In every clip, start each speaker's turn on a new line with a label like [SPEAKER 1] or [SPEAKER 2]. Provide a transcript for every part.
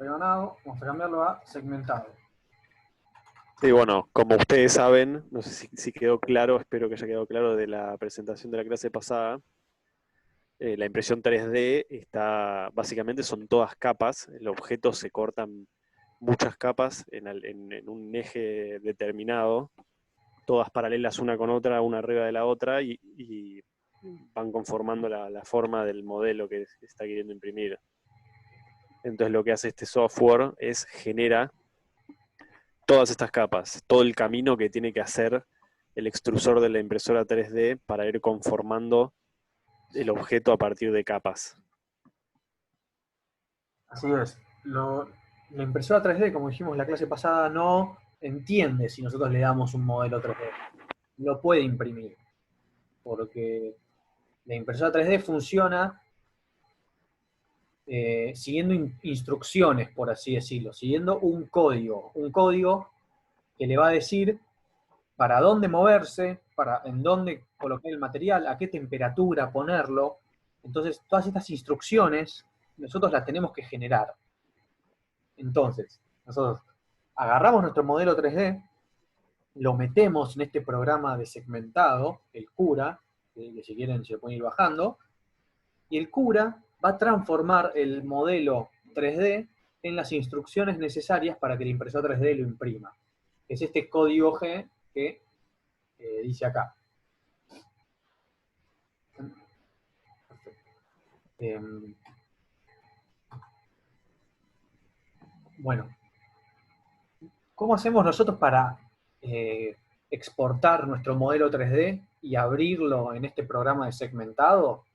[SPEAKER 1] Rebanado, vamos a cambiarlo a segmentado.
[SPEAKER 2] Sí, bueno, como ustedes saben, no sé si quedó claro, espero que haya quedado claro de la presentación de la clase pasada, la impresión 3D está, básicamente son todas capas, el objeto se cortan muchas capas en un eje determinado, todas paralelas una con otra, una arriba de la otra, y van conformando la forma del modelo que se está queriendo imprimir. Entonces lo que hace este software es genera todas estas capas, todo el camino que tiene que hacer el extrusor de la impresora 3D para ir conformando el objeto a partir de capas.
[SPEAKER 1] Así es. La impresora 3D, como dijimos la clase pasada, no entiende si nosotros le damos un modelo 3D. Lo puede imprimir, porque la impresora 3D funciona siguiendo instrucciones, por así decirlo, siguiendo un código que le va a decir para dónde moverse, en dónde colocar el material, a qué temperatura ponerlo. Entonces, todas estas instrucciones nosotros las tenemos que generar. Entonces, nosotros agarramos nuestro modelo 3D, lo metemos en este programa de segmentado, el Cura, que si quieren se lo pueden ir bajando, y el Cura va a transformar el modelo 3D en las instrucciones necesarias para que el impresor 3D lo imprima. Es este código G que dice acá. Bueno, ¿cómo hacemos nosotros para exportar nuestro modelo 3D y abrirlo en este programa de segmentado?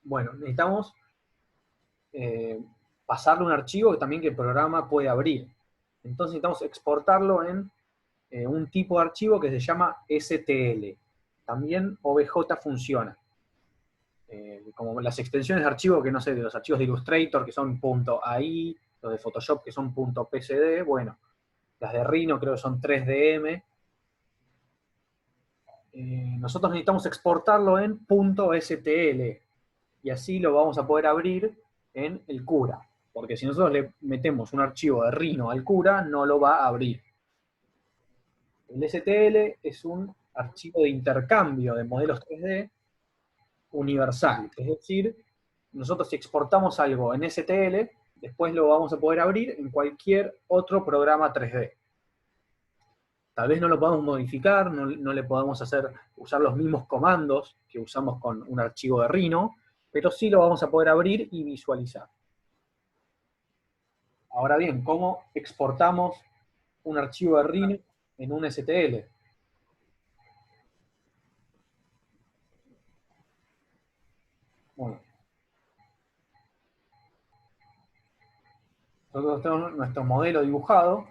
[SPEAKER 1] Bueno, necesitamos pasarle un archivo también que el programa puede abrir. Entonces necesitamos exportarlo en un tipo de archivo que se llama STL. También OBJ funciona. Como las extensiones de archivo que no sé, de los archivos de Illustrator que son .ai, los de Photoshop que son .psd, bueno, las de Rhino creo que son 3DM. Nosotros necesitamos exportarlo en .stl y así lo vamos a poder abrir en el Cura, porque si nosotros le metemos un archivo de Rhino al Cura, no lo va a abrir. El STL es un archivo de intercambio de modelos 3D universal, es decir, nosotros si exportamos algo en STL, después lo vamos a poder abrir en cualquier otro programa 3D. Tal vez no lo podamos modificar, no le podamos usar los mismos comandos que usamos con un archivo de Rhino, pero sí lo vamos a poder abrir y visualizar. Ahora bien, ¿cómo exportamos un archivo de Rhino en un STL? Bueno, nosotros tenemos nuestro modelo dibujado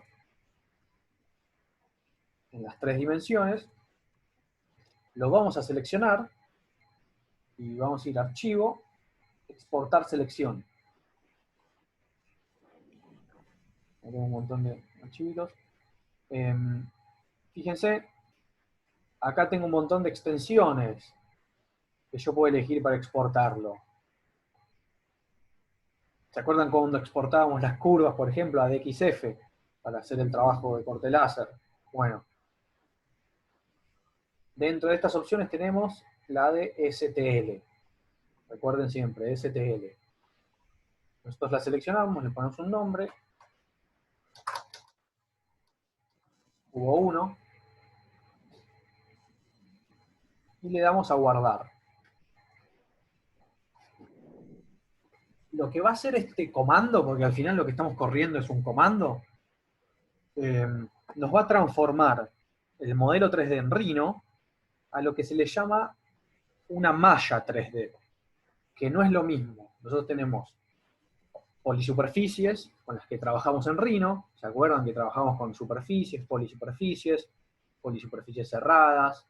[SPEAKER 1] en las 3 dimensiones, lo vamos a seleccionar y vamos a ir a Archivo, Exportar Selección. Tengo un montón de archivitos. Fíjense, acá tengo un montón de extensiones que yo puedo elegir para exportarlo. ¿Se acuerdan cuando exportábamos las curvas, por ejemplo, a DXF para hacer el trabajo de corte láser? Bueno, dentro de estas opciones tenemos la de STL. Recuerden siempre, STL. Nosotros la seleccionamos, le ponemos un nombre, Cubo 1, y le damos a guardar. Lo que va a hacer este comando, porque al final lo que estamos corriendo es un comando, nos va a transformar el modelo 3D en Rhino a lo que se le llama una malla 3D, que no es lo mismo. Nosotros tenemos polisuperficies con las que trabajamos en Rhino, ¿se acuerdan que trabajamos con superficies, polisuperficies cerradas,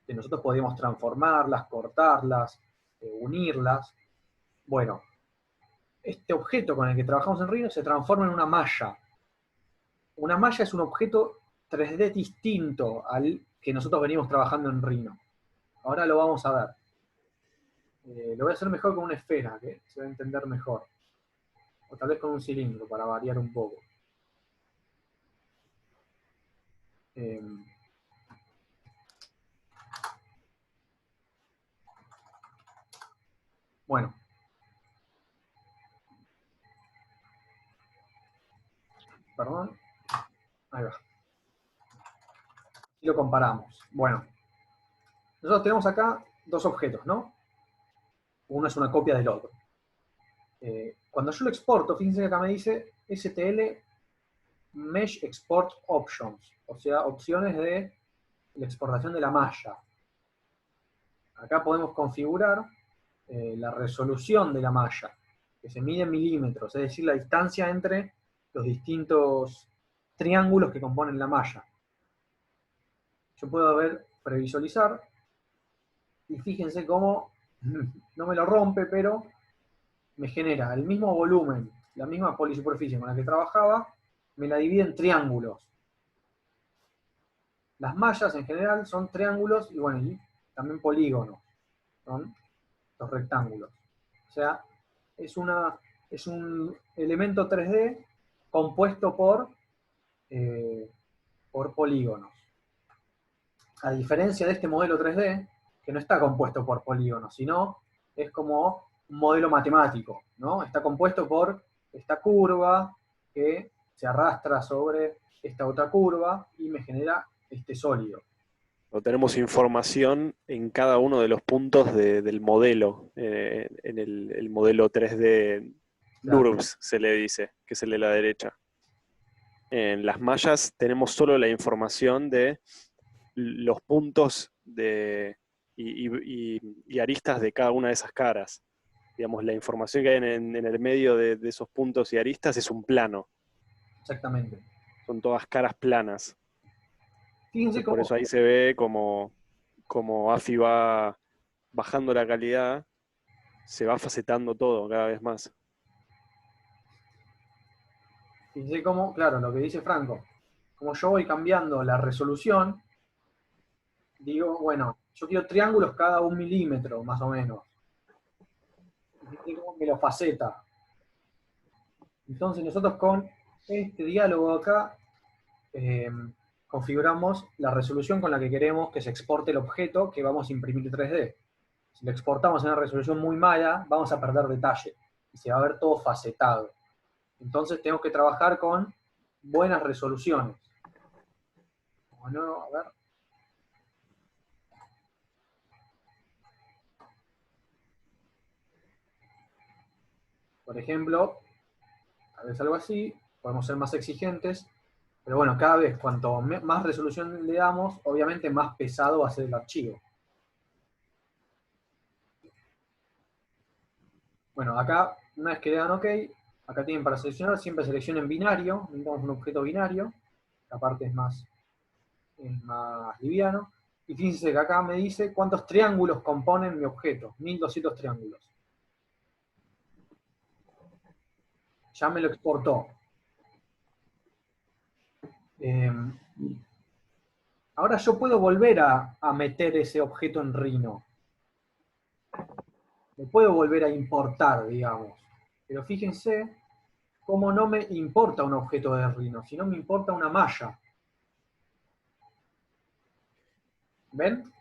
[SPEAKER 1] que nosotros podíamos transformarlas, cortarlas, unirlas? Bueno, este objeto con el que trabajamos en Rhino se transforma en una malla. Una malla es un objeto 3D distinto al que nosotros venimos trabajando en Rhino. Ahora lo vamos a ver. Lo voy a hacer mejor con una esfera, que se va a entender mejor. o tal vez con un cilindro, para variar un poco. Bueno. Perdón. Ahí va. Y lo comparamos. Bueno. Nosotros tenemos acá dos objetos, ¿no? Uno es una copia del otro. Cuando yo lo exporto, fíjense que acá me dice STL Mesh Export Options, o sea, opciones de la exportación de la malla. Acá podemos configurar la resolución de la malla, que se mide en milímetros, es decir, la distancia entre los distintos triángulos que componen la malla. Yo puedo ver, previsualizar, y fíjense cómo no me lo rompe, pero me genera el mismo volumen, la misma polisuperficie con la que trabajaba, me la divide en triángulos. Las mallas en general son triángulos y bueno, y también polígonos, son los rectángulos. O sea, es un elemento 3D compuesto por polígonos. A diferencia de este modelo 3D, que no está compuesto por polígonos, sino es como un modelo matemático, ¿no? Está compuesto por esta curva que se arrastra sobre esta otra curva y me genera este sólido.
[SPEAKER 2] O tenemos información en cada uno de los puntos del modelo, en el modelo 3D NURBS se le dice, que es el de la derecha. En las mallas tenemos solo la información de los puntos y aristas de cada una de esas caras. Digamos, la información que hay en el medio de esos puntos y aristas es un plano.
[SPEAKER 1] Exactamente.
[SPEAKER 2] Son todas caras planas.
[SPEAKER 1] Fíjense
[SPEAKER 2] Por eso ahí se ve como AFI va bajando la calidad, se va facetando todo cada vez más.
[SPEAKER 1] Fíjense cómo, claro, lo que dice Franco, como yo voy cambiando la resolución, digo, bueno, yo quiero triángulos cada 1 milímetro, más o menos. Fíjense cómo me lo faceta. Entonces nosotros con este diálogo acá configuramos la resolución con la que queremos que se exporte el objeto que vamos a imprimir en 3D. Si lo exportamos en una resolución muy mala, vamos a perder detalle y se va a ver todo facetado. Entonces tenemos que trabajar con buenas resoluciones. Bueno, a ver. Por ejemplo, tal vez algo así, podemos ser más exigentes, pero bueno, cada vez cuanto más resolución le damos, obviamente más pesado va a ser el archivo. Bueno, acá, una vez que le dan OK, acá tienen para seleccionar, siempre seleccionen binario, necesitamos un objeto binario, la parte es más liviano, y fíjense que acá me dice cuántos triángulos componen mi objeto, 1200 triángulos. Ya me lo exportó. Ahora yo puedo volver a meter ese objeto en Rhino. Lo puedo volver a importar, digamos. Pero fíjense cómo no me importa un objeto de Rhino, sino me importa una malla. ¿Ven?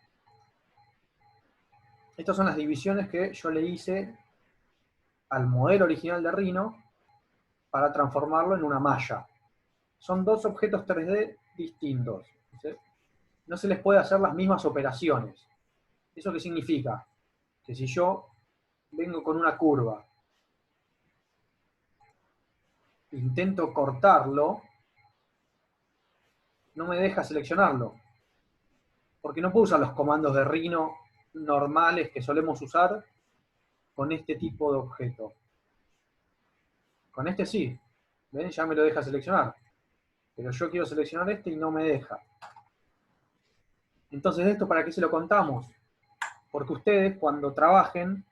[SPEAKER 1] Estas son las divisiones que yo le hice al modelo original de Rhino para transformarlo en una malla. Son dos objetos 3D distintos. ¿Sí? No se les puede hacer las mismas operaciones. ¿Eso qué significa? Que si yo vengo con una curva, intento cortarlo, no me deja seleccionarlo. Porque no puedo usar los comandos de Rhino normales que solemos usar con este tipo de objeto. Con este sí. ¿Ven? Ya me lo deja seleccionar. Pero yo quiero seleccionar este y no me deja. Entonces, ¿esto para qué se lo contamos? Porque ustedes, cuando trabajen,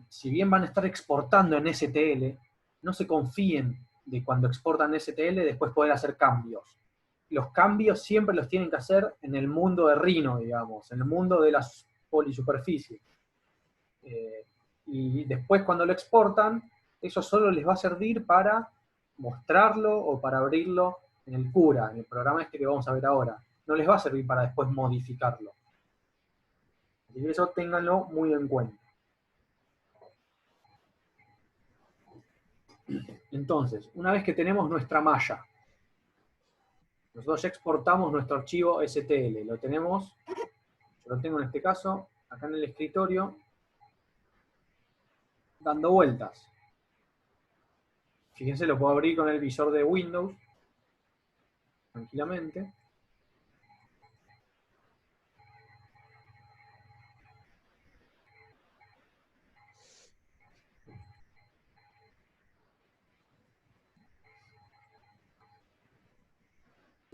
[SPEAKER 1] si bien van a estar exportando en STL, no se confíen de cuando exportan STL después poder hacer cambios. Los cambios siempre los tienen que hacer en el mundo de Rhino, digamos, en el mundo de las polisuperficies. Y después cuando lo exportan, eso solo les va a servir para mostrarlo o para abrirlo en el Cura, en el programa este que vamos a ver ahora. No les va a servir para después modificarlo. Así que eso ténganlo muy en cuenta. Entonces, una vez que tenemos nuestra malla, nosotros ya exportamos nuestro archivo STL. Lo tenemos, yo lo tengo en este caso, acá en el escritorio, dando vueltas. Fíjense, lo puedo abrir con el visor de Windows, tranquilamente.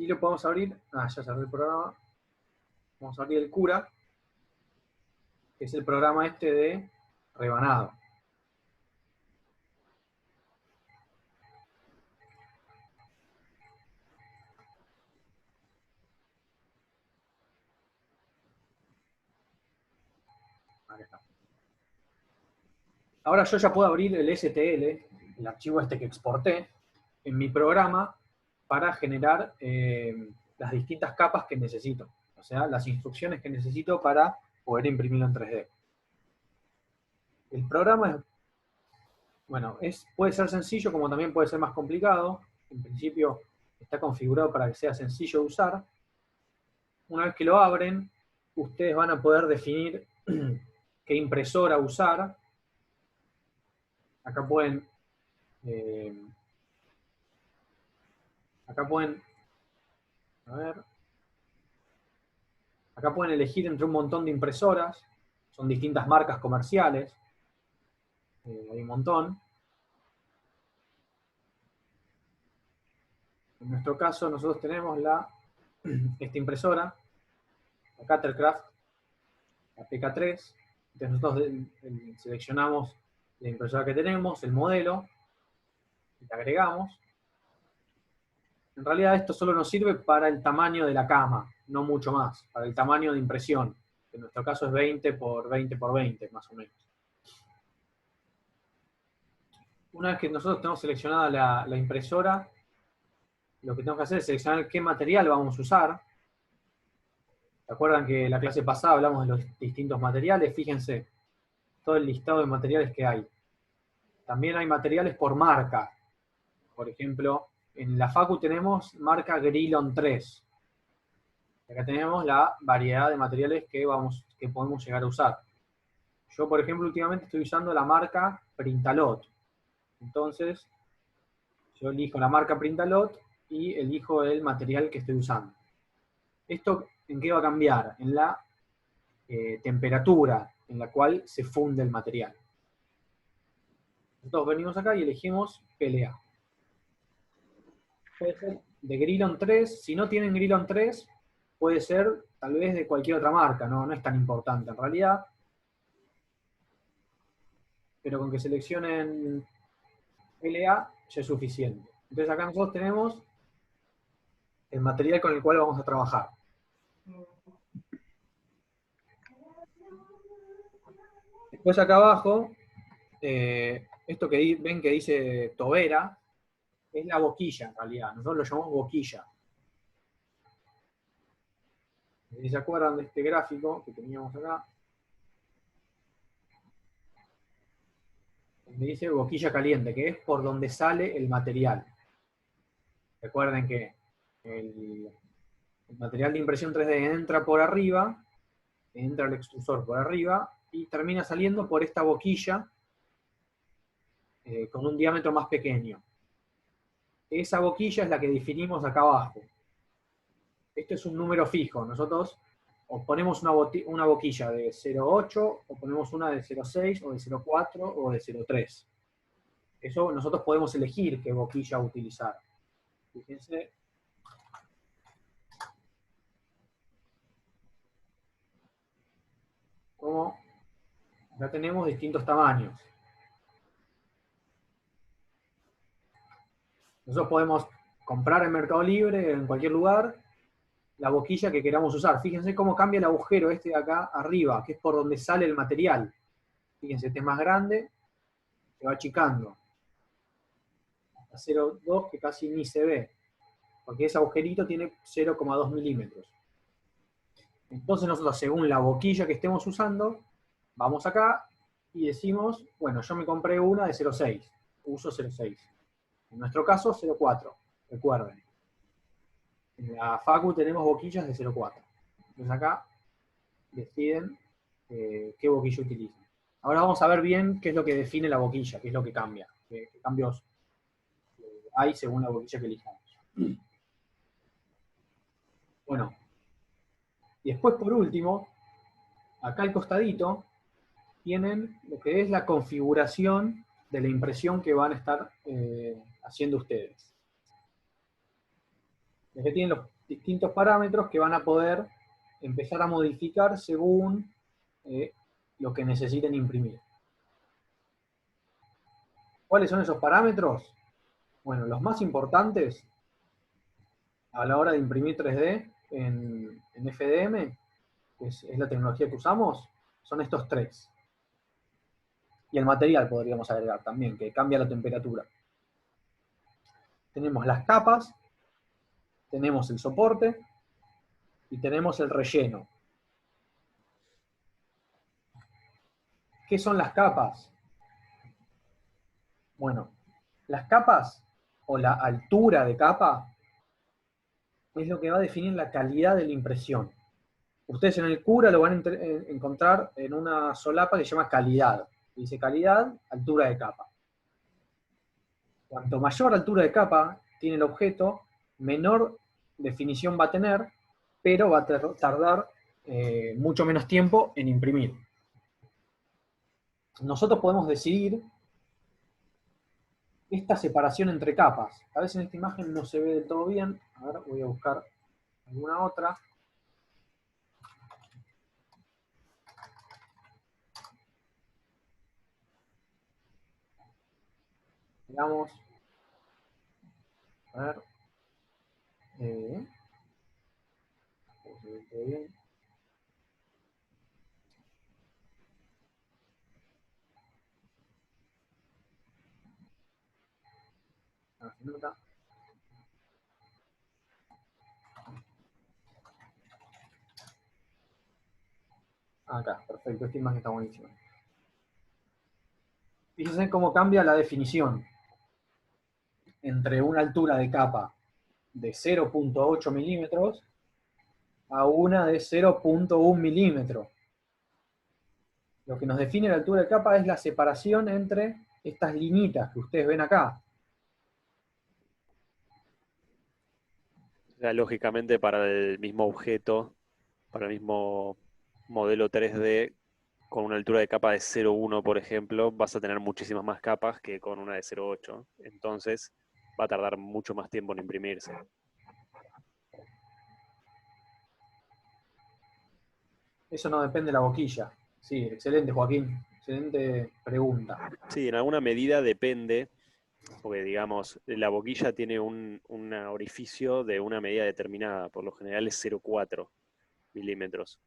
[SPEAKER 1] Y lo podemos abrir, ya cerré el programa. Vamos a abrir el Cura, que es el programa este de rebanado. Acá está. Ahora yo ya puedo abrir el STL, el archivo este que exporté, en mi programa para generar las distintas capas que necesito. O sea, las instrucciones que necesito para poder imprimirlo en 3D. El programa es, bueno, puede ser sencillo como también puede ser más complicado. En principio está configurado para que sea sencillo de usar. Una vez que lo abren, ustedes van a poder definir qué impresora usar. Acá pueden a ver, acá pueden elegir entre un montón de impresoras, son distintas marcas comerciales, hay un montón. En nuestro caso nosotros tenemos esta impresora, la Cuttercraft, la PK3, entonces nosotros seleccionamos la impresora que tenemos, el modelo, y la agregamos. En realidad esto solo nos sirve para el tamaño de la cama, no mucho más, para el tamaño de impresión, que en nuestro caso es 20 por 20 por 20, más o menos. Una vez que nosotros tenemos seleccionada la impresora, lo que tenemos que hacer es seleccionar qué material vamos a usar. ¿Se acuerdan que la clase pasada hablamos de los distintos materiales? Fíjense, todo el listado de materiales que hay. También hay materiales por marca. Por ejemplo, en la Facu tenemos marca Grillon 3. Acá tenemos la variedad de materiales que podemos llegar a usar. Yo, por ejemplo, últimamente estoy usando la marca Printalot. Entonces, yo elijo la marca Printalot y elijo el material que estoy usando. ¿Esto en qué va a cambiar? En la temperatura en la cual se funde el material. Nosotros venimos acá y elegimos PLA. Puede ser de Grillon 3, si no tienen Grillon 3, puede ser tal vez de cualquier otra marca, no es tan importante en realidad. Pero con que seleccionen PLA ya es suficiente. Entonces acá nosotros tenemos el material con el cual vamos a trabajar. Después acá abajo, esto que ven que dice tobera, es la boquilla en realidad, nosotros lo llamamos boquilla. Si se acuerdan de este gráfico que teníamos acá, me dice boquilla caliente, que es por donde sale el material. Recuerden que el material de impresión 3D entra por arriba, entra el extrusor por arriba, y termina saliendo por esta boquilla con un diámetro más pequeño. Esa boquilla es la que definimos acá abajo. Esto es un número fijo. Nosotros o ponemos una boquilla de 0,8, o ponemos una de 0,6, o de 0,4, o de 0,3. Eso nosotros podemos elegir qué boquilla utilizar. Fíjense. Como ya tenemos distintos tamaños. Nosotros podemos comprar en Mercado Libre, en cualquier lugar, la boquilla que queramos usar. Fíjense cómo cambia el agujero este de acá arriba, que es por donde sale el material. Fíjense, este es más grande, se va achicando. 0,2 que casi ni se ve, porque ese agujerito tiene 0,2 milímetros. Entonces nosotros, según la boquilla que estemos usando, vamos acá y decimos, bueno, yo me compré una de 0,6, uso 0,6. En nuestro caso, 0,4, recuerden. En la Facu tenemos boquillas de 0,4. Entonces acá deciden qué boquilla utilizan. Ahora vamos a ver bien qué es lo que define la boquilla, qué es lo que cambia, qué cambios hay según la boquilla que elijamos. Bueno, y después por último, acá al costadito, tienen lo que es la configuración de la impresión que van a estar haciendo ustedes. Que tienen los distintos parámetros que van a poder empezar a modificar según lo que necesiten imprimir. ¿Cuáles son esos parámetros? Bueno, los más importantes a la hora de imprimir 3D en FDM, que es la tecnología que usamos, son estos tres. Y el material podríamos agregar también, que cambia la temperatura. Tenemos las capas, tenemos el soporte y tenemos el relleno. ¿Qué son las capas? Bueno, las capas o la altura de capa es lo que va a definir la calidad de la impresión. Ustedes en el Cura lo van a encontrar en una solapa que se llama calidad. Dice calidad, altura de capa. Cuanto mayor altura de capa tiene el objeto, menor definición va a tener, pero va a tardar mucho menos tiempo en imprimir. Nosotros podemos decidir esta separación entre capas. A veces en esta imagen no se ve del todo bien. A ver, voy a buscar alguna otra. Veamos. A ver. Se ve todo bien. A ver si nota. Acá, perfecto. Esta imagen está buenísima. Fíjense cómo cambia la definición entre una altura de capa de 0,8 milímetros a una de 0,1 milímetro. Lo que nos define la altura de capa es la separación entre estas linitas que ustedes ven acá.
[SPEAKER 2] Lógicamente, para el mismo objeto, para el mismo modelo 3D, con una altura de capa de 0,1, por ejemplo, vas a tener muchísimas más capas que con una de 0,8. Entonces, va a tardar mucho más tiempo en imprimirse.
[SPEAKER 1] Eso no depende de la boquilla. Sí, excelente, Joaquín. Excelente pregunta.
[SPEAKER 2] Sí, en alguna medida depende, porque digamos, la boquilla tiene un orificio de una medida determinada, por lo general es 0,4 milímetros.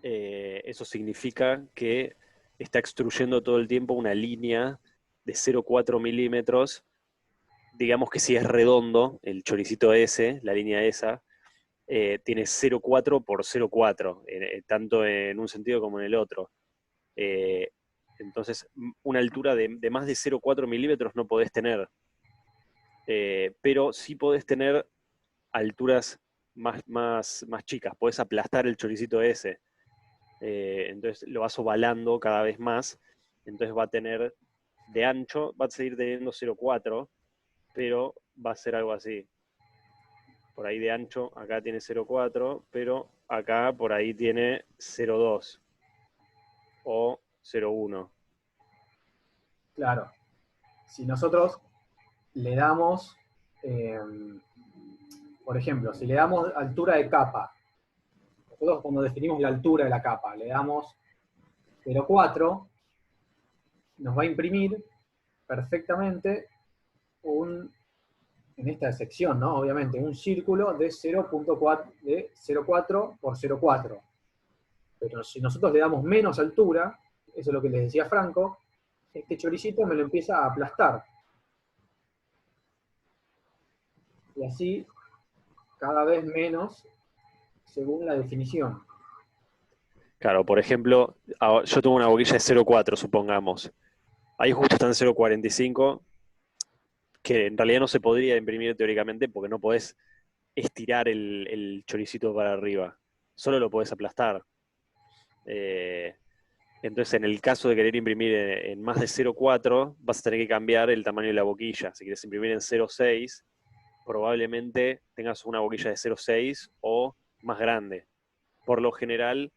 [SPEAKER 2] Eso significa que está extruyendo todo el tiempo una línea de 0,4 milímetros. Digamos que si es redondo, el choricito ese, la línea esa, tiene 0,4 por 0,4, tanto en un sentido como en el otro. Entonces, una altura de más de 0,4 milímetros no podés tener, pero sí podés tener alturas más chicas, podés aplastar el choricito ese. Entonces lo vas ovalando cada vez más, entonces va a tener de ancho, va a seguir teniendo 0,4, pero va a ser algo así. Por ahí de ancho, acá tiene 0,4, pero acá por ahí tiene 0,2 o 0,1.
[SPEAKER 1] Claro. Si nosotros le damos, por ejemplo, si le damos altura de capa, nosotros cuando definimos la altura de la capa, le damos 0,4, nos va a imprimir perfectamente en esta sección, ¿no? Obviamente, un círculo de 0,4 por 0,4. Pero si nosotros le damos menos altura, eso es lo que les decía Franco, este choricito me lo empieza a aplastar. y así cada vez menos según la definición.
[SPEAKER 2] Claro, por ejemplo, yo tengo una boquilla de 0,4, supongamos. Ahí justo está en 0,45, que en realidad no se podría imprimir teóricamente porque no podés estirar el choricito para arriba. Solo lo podés aplastar. Entonces, en el caso de querer imprimir en más de 0,4, vas a tener que cambiar el tamaño de la boquilla. Si quieres imprimir en 0,6, probablemente tengas una boquilla de 0,6 o más grande. Por lo general,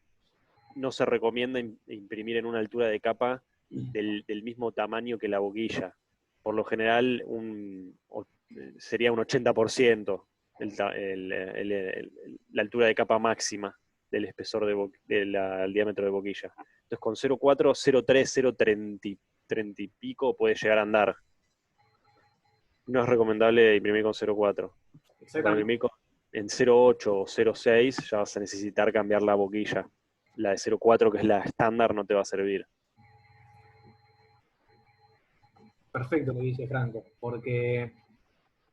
[SPEAKER 2] no se recomienda imprimir en una altura de capa del mismo tamaño que la boquilla. Por lo general, sería un 80% la altura de capa máxima del espesor del diámetro de boquilla. Entonces con 0,4, 0,3, 0,30 y pico puede llegar a andar. No es recomendable imprimir con 0,4. Para imprimir en 0,8 o 0,6 ya vas a necesitar cambiar la boquilla. La de 0,4, que es la estándar, no te va a servir.
[SPEAKER 1] Perfecto lo que dice Franco, porque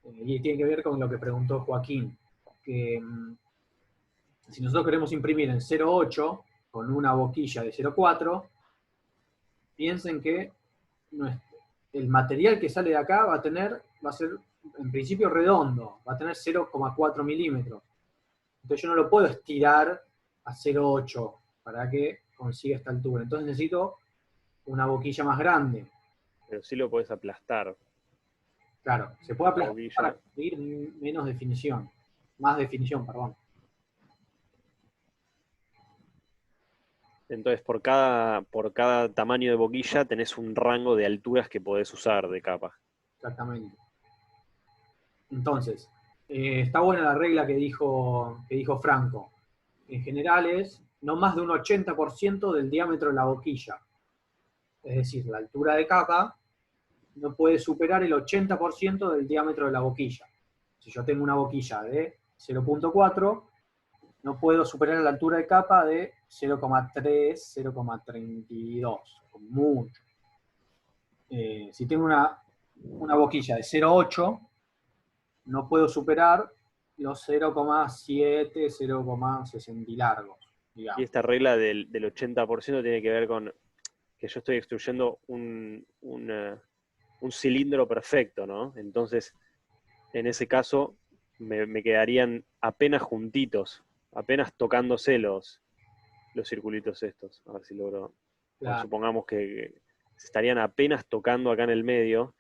[SPEAKER 1] y tiene que ver con lo que preguntó Joaquín, que si nosotros queremos imprimir en 0,8 con una boquilla de 0,4, piensen que el material que sale de acá va a ser en principio redondo, va a tener 0,4 milímetros. Entonces yo no lo puedo estirar a 0,8 para que consiga esta altura. Entonces necesito una boquilla más grande.
[SPEAKER 2] Pero sí lo podés aplastar.
[SPEAKER 1] Claro, se puede aplastar
[SPEAKER 2] Boquilla.
[SPEAKER 1] para conseguir menos definición. Más definición, perdón.
[SPEAKER 2] Entonces, por cada tamaño de boquilla tenés un rango de alturas que podés usar de capa.
[SPEAKER 1] Exactamente. Entonces, está buena la regla que dijo Franco. En general es no más de un 80% del diámetro de la boquilla. Es decir, la altura de capa no puede superar el 80% del diámetro de la boquilla. Si yo tengo una boquilla de 0,4, no puedo superar la altura de capa de 0,3, 0,32, con mucho. Si tengo una boquilla de 0,8, no puedo superar los 0,7, 0,60 y largos,
[SPEAKER 2] Y
[SPEAKER 1] digamos.
[SPEAKER 2] esta regla del 80% tiene que ver con que yo estoy extruyendo un cilindro perfecto, ¿no? Entonces, en ese caso, me quedarían apenas juntitos, apenas tocándose los circulitos estos. A ver si logro. Bueno,
[SPEAKER 1] Claro.
[SPEAKER 2] supongamos que se estarían apenas tocando acá en el medio.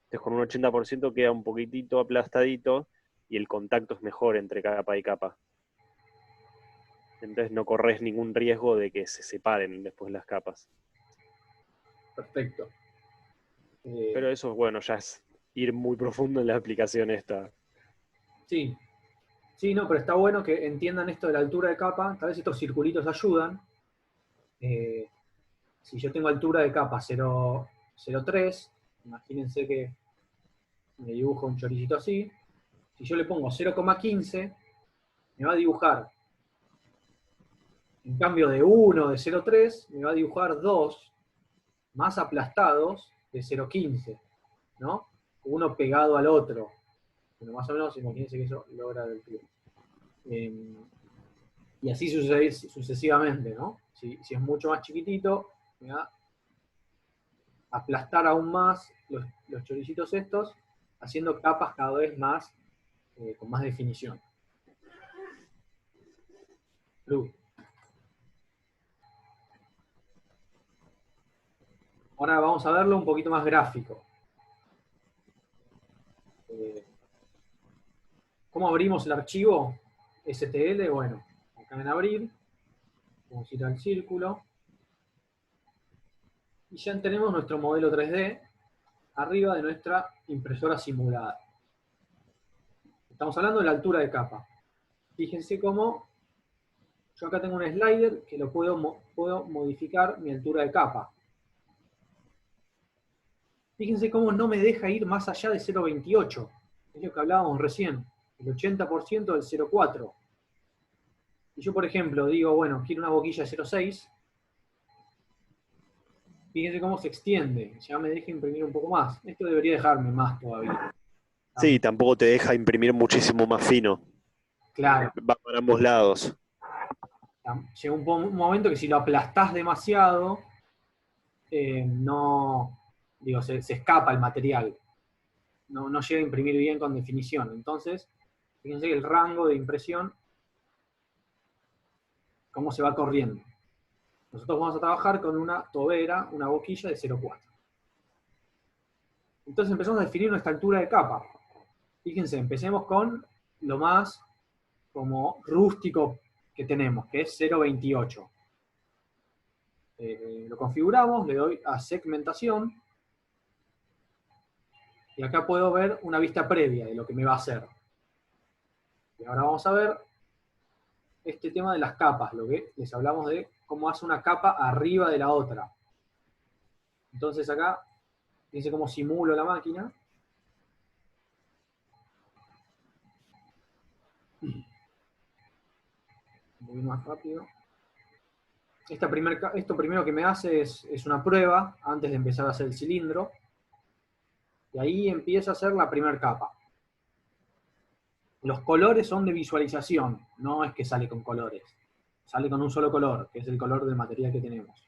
[SPEAKER 2] Entonces con un 80% queda un poquitito aplastadito y el contacto es mejor entre capa y capa. Entonces no corres ningún riesgo de que se separen después las capas.
[SPEAKER 1] Perfecto.
[SPEAKER 2] Pero eso, bueno, ya es ir muy profundo en la aplicación esta.
[SPEAKER 1] Sí, sí, no, pero está bueno que entiendan esto de la altura de capa. Tal vez estos circulitos ayudan. Si yo tengo altura de capa 0,3, imagínense que me dibujo un choricito así. Si yo le pongo 0,15, me va a dibujar, en cambio de 1 de 0,3, me va a dibujar 2 más aplastados de 0,15, ¿no? Uno pegado al otro. Bueno, más o menos, imagínense que eso logra del club. Y así sucesivamente, ¿no? Si es mucho más chiquitito, me va a aplastar aún más los choricitos estos, haciendo capas cada vez más, con más definición. Club. Ahora vamos a verlo un poquito más gráfico. ¿Cómo abrimos el archivo STL? Bueno, acá en abrir, vamos a ir al círculo, y ya tenemos nuestro modelo 3D arriba de nuestra impresora simulada. Estamos hablando de la altura de capa. Fíjense cómo yo acá tengo un slider que lo puedo modificar mi altura de capa. Fíjense cómo no me deja ir más allá de 0,28. Es lo que hablábamos recién, el 80% del 0,4. Y yo, por ejemplo, digo, bueno, quiero una boquilla de 0,6. Fíjense cómo se extiende, ya me deja imprimir un poco más. Esto debería dejarme más todavía.
[SPEAKER 2] Sí, tampoco te deja imprimir muchísimo más fino.
[SPEAKER 1] Claro,
[SPEAKER 2] Va para ambos lados.
[SPEAKER 1] llega un momento que si lo aplastás demasiado, no, digo, se escapa el material. No llega a imprimir bien con definición. Entonces, fíjense que el rango de impresión, cómo se va corriendo. Nosotros vamos a trabajar con una tobera, una boquilla de 0,4. Entonces empezamos a definir nuestra altura de capa. Fíjense, empecemos con lo más como rústico que tenemos, que es 0,28. Lo configuramos, le doy a segmentación, y acá puedo ver una vista previa de lo que me va a hacer. Y ahora vamos a ver este tema de las capas, lo que les hablamos de cómo hace una capa arriba de la otra. Entonces acá, fíjense cómo simulo la máquina. Voy más rápido. Esto primero que me hace es una prueba antes de empezar a hacer el cilindro. Y ahí empieza a hacer la primera capa. Los colores son de visualización, no es que sale con colores. Sale con un solo color, que es el color del material que tenemos.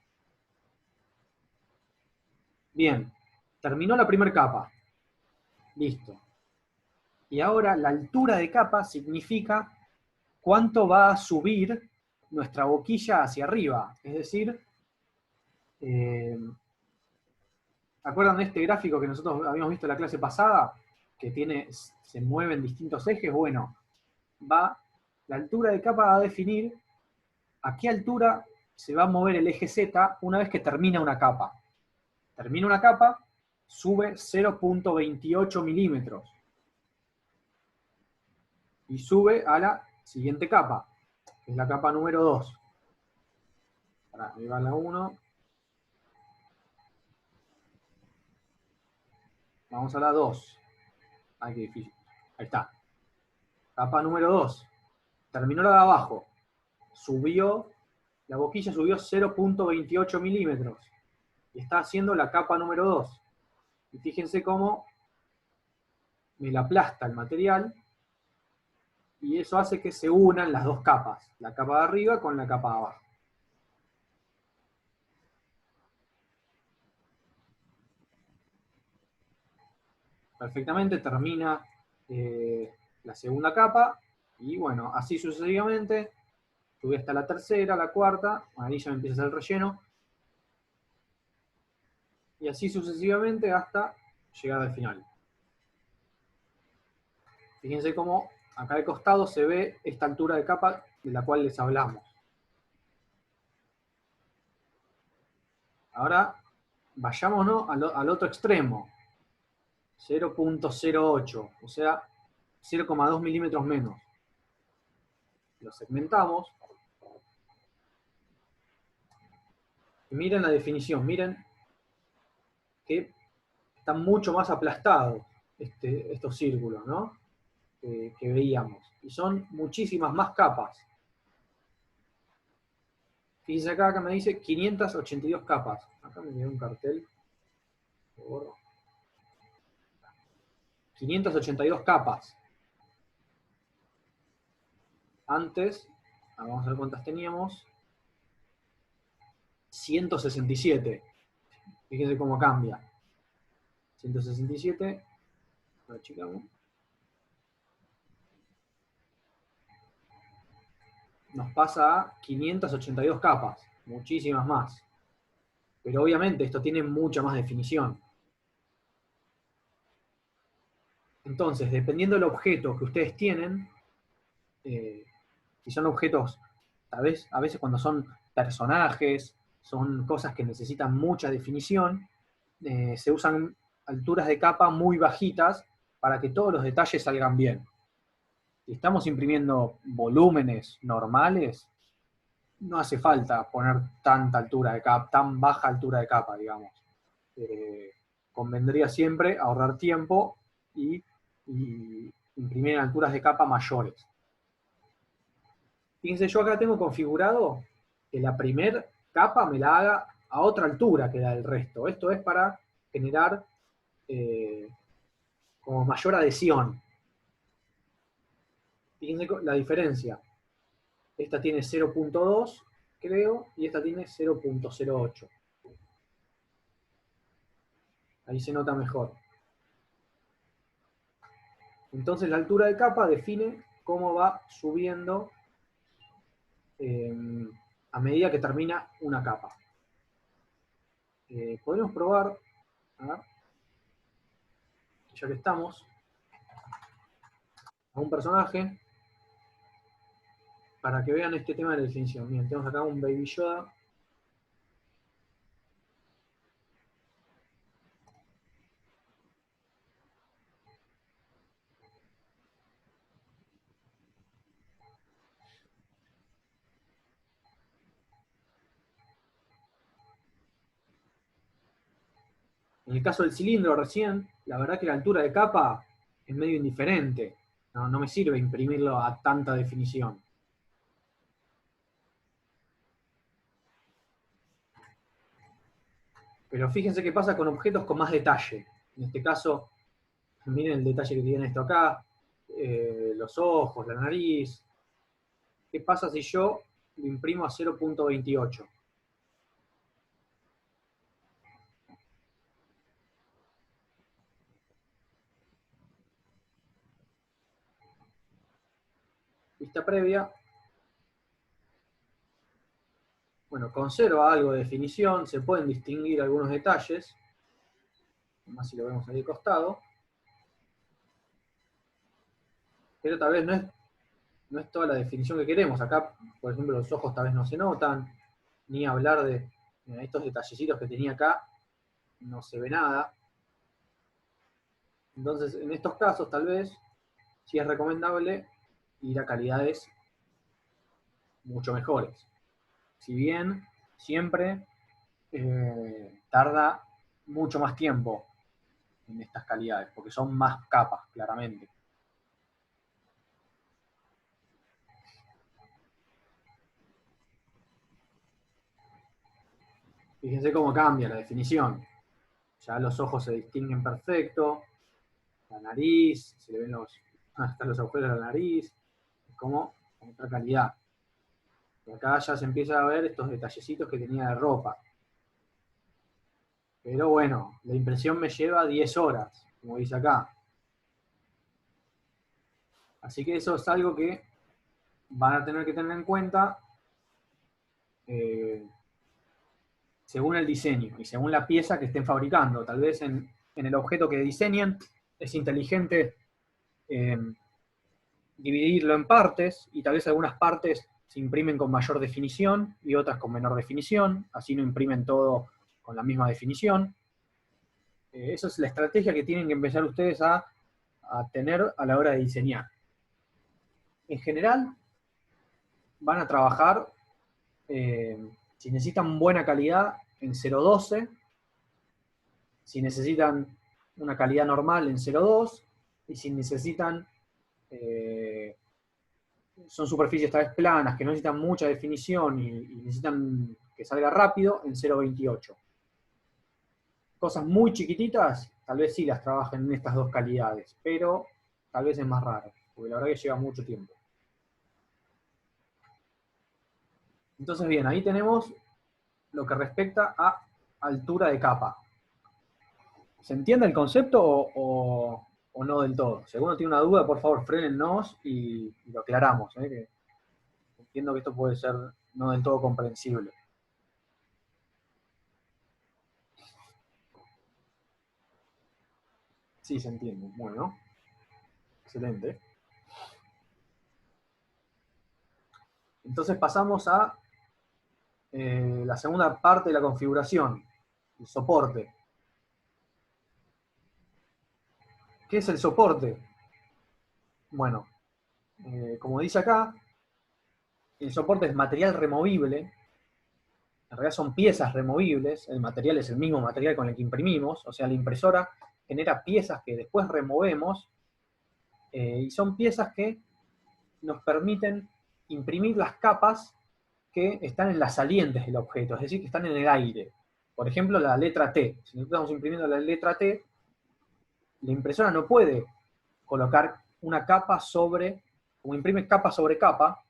[SPEAKER 1] Bien, terminó la primera capa. Listo. Y ahora la altura de capa significa cuánto va a subir nuestra boquilla hacia arriba. Es decir, ¿acuerdan de este gráfico que nosotros habíamos visto en la clase pasada? Que se mueven distintos ejes. Bueno, la altura de capa va a definir a qué altura se va a mover el eje Z una vez que termina una capa. Termina una capa, sube 0,28 milímetros. Y sube a la siguiente capa, que es la capa número 2. Ahí va la 1. Vamos a la 2. Ay, qué difícil. Ahí está. Capa número 2. Terminó la de abajo. La boquilla subió 0,28 milímetros. Y está haciendo la capa número 2. Y fíjense cómo me la aplasta el material. Y eso hace que se unan las dos capas. La capa de arriba con la capa de abajo. Perfectamente, termina la segunda capa. Y bueno, así sucesivamente. Subí hasta la tercera, la cuarta, ahí ya me empieza a hacer el relleno. Y así sucesivamente hasta llegar al final. Fíjense cómo acá al costado se ve esta altura de capa de la cual les hablamos. Ahora vayámonos al otro extremo. 0,08, o sea, 0,2 milímetros menos. Lo segmentamos. Y miren la definición, miren que están mucho más aplastados estos círculos, ¿no? Que veíamos. Y son muchísimas más capas. Fíjense acá me dice 582 capas. Acá me quedó un cartel. Lo borro. 582 capas. Antes, vamos a ver cuántas teníamos. 167. Fíjense cómo cambia. 167. Lo achicamos. Nos pasa a 582 capas. Muchísimas más. Pero obviamente esto tiene mucha más definición. Entonces, dependiendo del objeto que ustedes tienen, si son objetos, a veces cuando son personajes, son cosas que necesitan mucha definición, se usan alturas de capa muy bajitas para que todos los detalles salgan bien. Si estamos imprimiendo volúmenes normales, no hace falta poner tanta altura de capa, tan baja altura de capa, digamos. Convendría siempre ahorrar tiempo y imprimir en alturas de capa mayores. Fíjense, yo acá tengo configurado que la primera capa me la haga a otra altura que la del resto. Esto es para generar como mayor adhesión. Fíjense la diferencia. Esta tiene 0.2, creo, y esta tiene 0.08. Ahí se nota mejor. Entonces la altura de capa define cómo va subiendo a medida que termina una capa. Podemos probar, a ver, ya que estamos, a un personaje, para que vean este tema de la definición. Bien, tenemos acá un Baby Yoda. En el caso del cilindro recién, la verdad que la altura de capa es medio indiferente. No me sirve imprimirlo a tanta definición. Pero fíjense qué pasa con objetos con más detalle. En este caso, miren el detalle que tiene esto acá, los ojos, la nariz. ¿Qué pasa si yo lo imprimo a 0.28? Vista previa. Bueno, conserva algo de definición, se pueden distinguir algunos detalles, más si lo vemos ahí de costado, pero tal vez no es toda la definición que queremos. Acá, por ejemplo, los ojos tal vez no se notan, ni hablar de estos detallecitos que tenía acá, no se ve nada. Entonces, en estos casos, tal vez, sí es recomendable ir a calidades mucho mejores. Si bien siempre tarda mucho más tiempo en estas calidades, porque son más capas, claramente. Fíjense cómo cambia la definición. Ya los ojos se distinguen perfecto, la nariz, se le ven hasta los agujeros de la nariz, es como otra calidad. Y acá ya se empieza a ver estos detallecitos que tenía de ropa. Pero bueno, la impresión me lleva 10 horas, como dice acá. Así que eso es algo que van a tener que tener en cuenta según el diseño y según la pieza que estén fabricando. Tal vez en el objeto que diseñen es inteligente dividirlo en partes, y tal vez algunas partes se imprimen con mayor definición y otras con menor definición, así no imprimen todo con la misma definición. Esa es la estrategia que tienen que empezar ustedes a tener a la hora de diseñar. En general, van a trabajar, si necesitan buena calidad, en 0.12, si necesitan una calidad normal en 0.2, y si necesitan, son superficies tal vez planas, que no necesitan mucha definición y necesitan que salga rápido, en 0.28. Cosas muy chiquititas, tal vez sí las trabajen en estas dos calidades, pero tal vez es más raro, porque la verdad que lleva mucho tiempo. Entonces bien, ahí tenemos lo que respecta a altura de capa. ¿Se entiende el concepto o no del todo? Si alguno tiene una duda, por favor, frénennos y lo aclaramos. Que entiendo que esto puede ser no del todo comprensible. Sí, se entiende. Bueno, excelente. Entonces pasamos a la segunda parte de la configuración, el soporte. ¿Qué es el soporte? Bueno, como dice acá, el soporte es material removible. En realidad son piezas removibles, el material es el mismo material con el que imprimimos, o sea, la impresora genera piezas que después removemos, y son piezas que nos permiten imprimir las capas que están en las salientes del objeto, es decir, que están en el aire. Por ejemplo, la letra T. Si nosotros estamos imprimiendo la letra T, la impresora no puede colocar una capa sobre, como imprime capa sobre capa,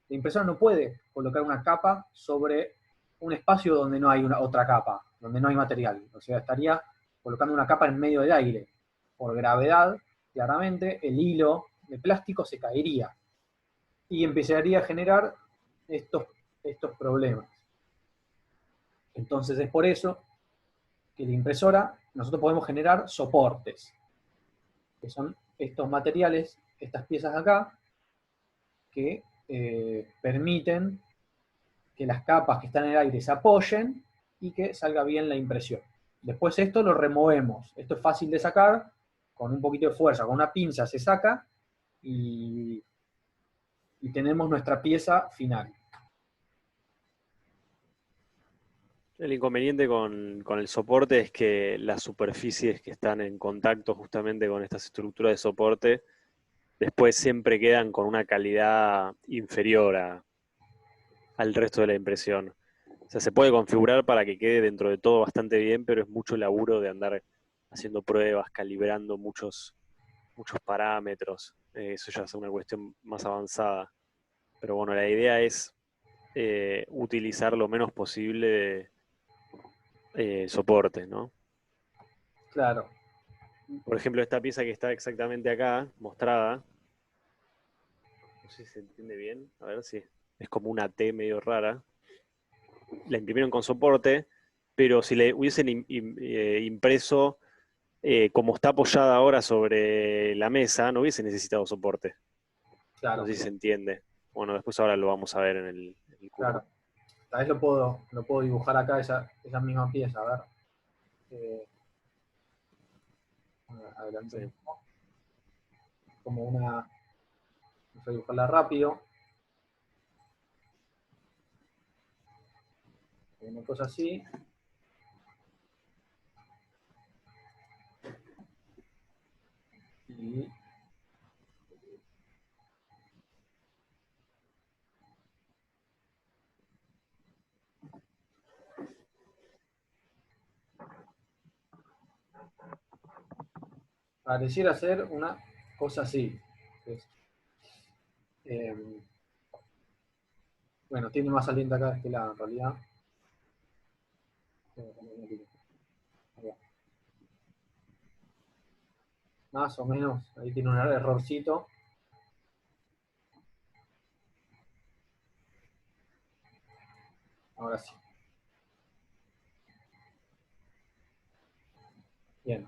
[SPEAKER 1] la impresora no puede colocar una capa sobre un espacio donde no hay otra capa, donde no hay material. O sea, estaría colocando una capa en medio del aire. Por gravedad, claramente, el hilo de plástico se caería y empezaría a generar estos problemas. Entonces es por eso que la impresora, nosotros podemos generar soportes, que son estos materiales, estas piezas de acá, que permiten que las capas que están en el aire se apoyen y que salga bien la impresión. Después esto lo removemos. Esto es fácil de sacar, con un poquito de fuerza, con una pinza se saca y tenemos nuestra pieza final.
[SPEAKER 2] El inconveniente con el soporte es que las superficies que están en contacto justamente con estas estructuras de soporte después siempre quedan con una calidad inferior al resto de la impresión. O sea, se puede configurar para que quede dentro de todo bastante bien, pero es mucho laburo de andar haciendo pruebas, calibrando muchos parámetros. Eso ya es una cuestión más avanzada. Pero bueno, la idea es utilizar lo menos posible soporte, ¿no?
[SPEAKER 1] Claro.
[SPEAKER 2] Por ejemplo, esta pieza que está exactamente acá, mostrada, no sé si se entiende bien, a ver si es como una T medio rara. La imprimieron con soporte, pero si le hubiesen impreso como está apoyada ahora sobre la mesa, no hubiese necesitado soporte. No
[SPEAKER 1] Claro,
[SPEAKER 2] sé si se entiende. Bueno, después ahora lo vamos a ver en el curso.
[SPEAKER 1] claro. Tal vez lo puedo dibujar acá, esa misma pieza, a ver. Eh, adelante
[SPEAKER 2] Sí.
[SPEAKER 1] como una, vamos a dibujarla rápido, una cosa así. Y pareciera ser una cosa así. Entonces, bueno, tiene más aliento acá de este lado en realidad. Más o menos, ahí tiene un errorcito. Ahora sí. Bien.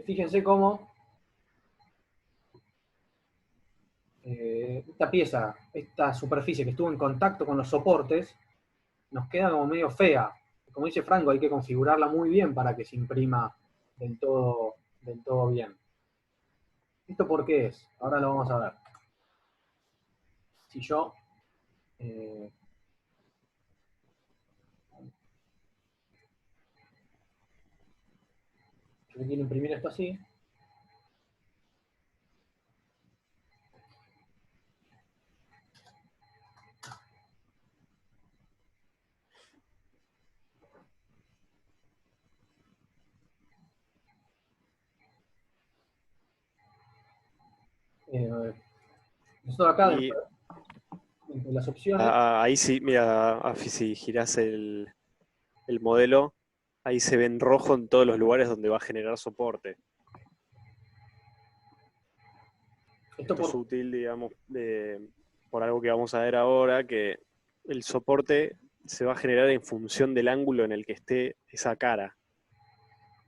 [SPEAKER 1] Fíjense cómo esta pieza, esta superficie que estuvo en contacto con los soportes, nos queda como medio fea. Como dice Franco, hay que configurarla muy bien para que se imprima del todo bien. ¿Esto por qué es? Ahora lo vamos a ver. Si yo eh, quiero imprimir esto así, nosotros acá
[SPEAKER 2] Y
[SPEAKER 1] dentro de las opciones,
[SPEAKER 2] ahí sí, mira, Afi, si girás el modelo, ahí se ve en rojo en todos los lugares donde va a generar soporte.
[SPEAKER 1] esto
[SPEAKER 2] Esto es
[SPEAKER 1] por,
[SPEAKER 2] útil, digamos, por algo que vamos a ver ahora, que el soporte se va a generar en función del ángulo en el que esté esa cara.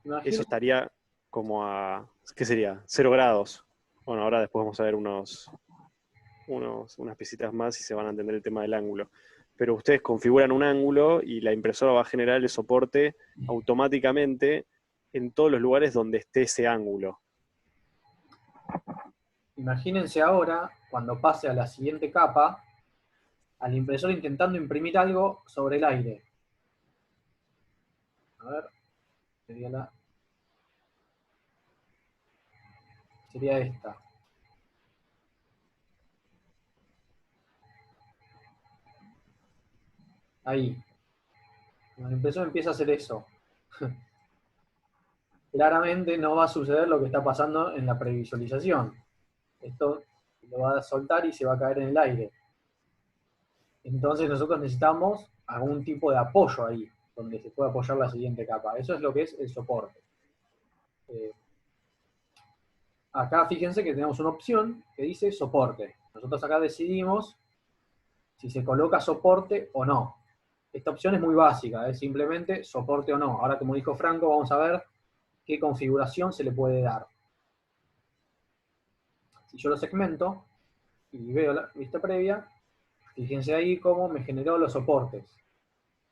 [SPEAKER 2] Eso
[SPEAKER 1] imaginen,
[SPEAKER 2] estaría como a, ¿qué sería? 0 grados. Bueno, ahora después vamos a ver unas pisitas más y se van a entender el tema del ángulo. Pero ustedes configuran un ángulo y la impresora va a generar el soporte automáticamente en todos los lugares donde esté ese ángulo.
[SPEAKER 1] imagínense ahora, cuando pase a la siguiente capa, al impresor intentando imprimir algo sobre el aire. A ver, sería sería esta. Ahí. Cuando el impresor empieza a hacer eso. claramente no va a suceder lo que está pasando en la previsualización. Esto lo va a soltar y se va a caer en el aire. Entonces nosotros necesitamos algún tipo de apoyo ahí, donde se pueda apoyar la siguiente capa. Eso es lo que es el soporte. Eh, Acá fíjense que tenemos una opción que dice soporte. Nosotros acá decidimos si se coloca soporte o no. Esta opción es muy básica, es simplemente soporte o no. Ahora, como dijo Franco, vamos a ver qué configuración se le puede dar. Si yo lo segmento y veo la vista previa, fíjense ahí cómo me generó los soportes.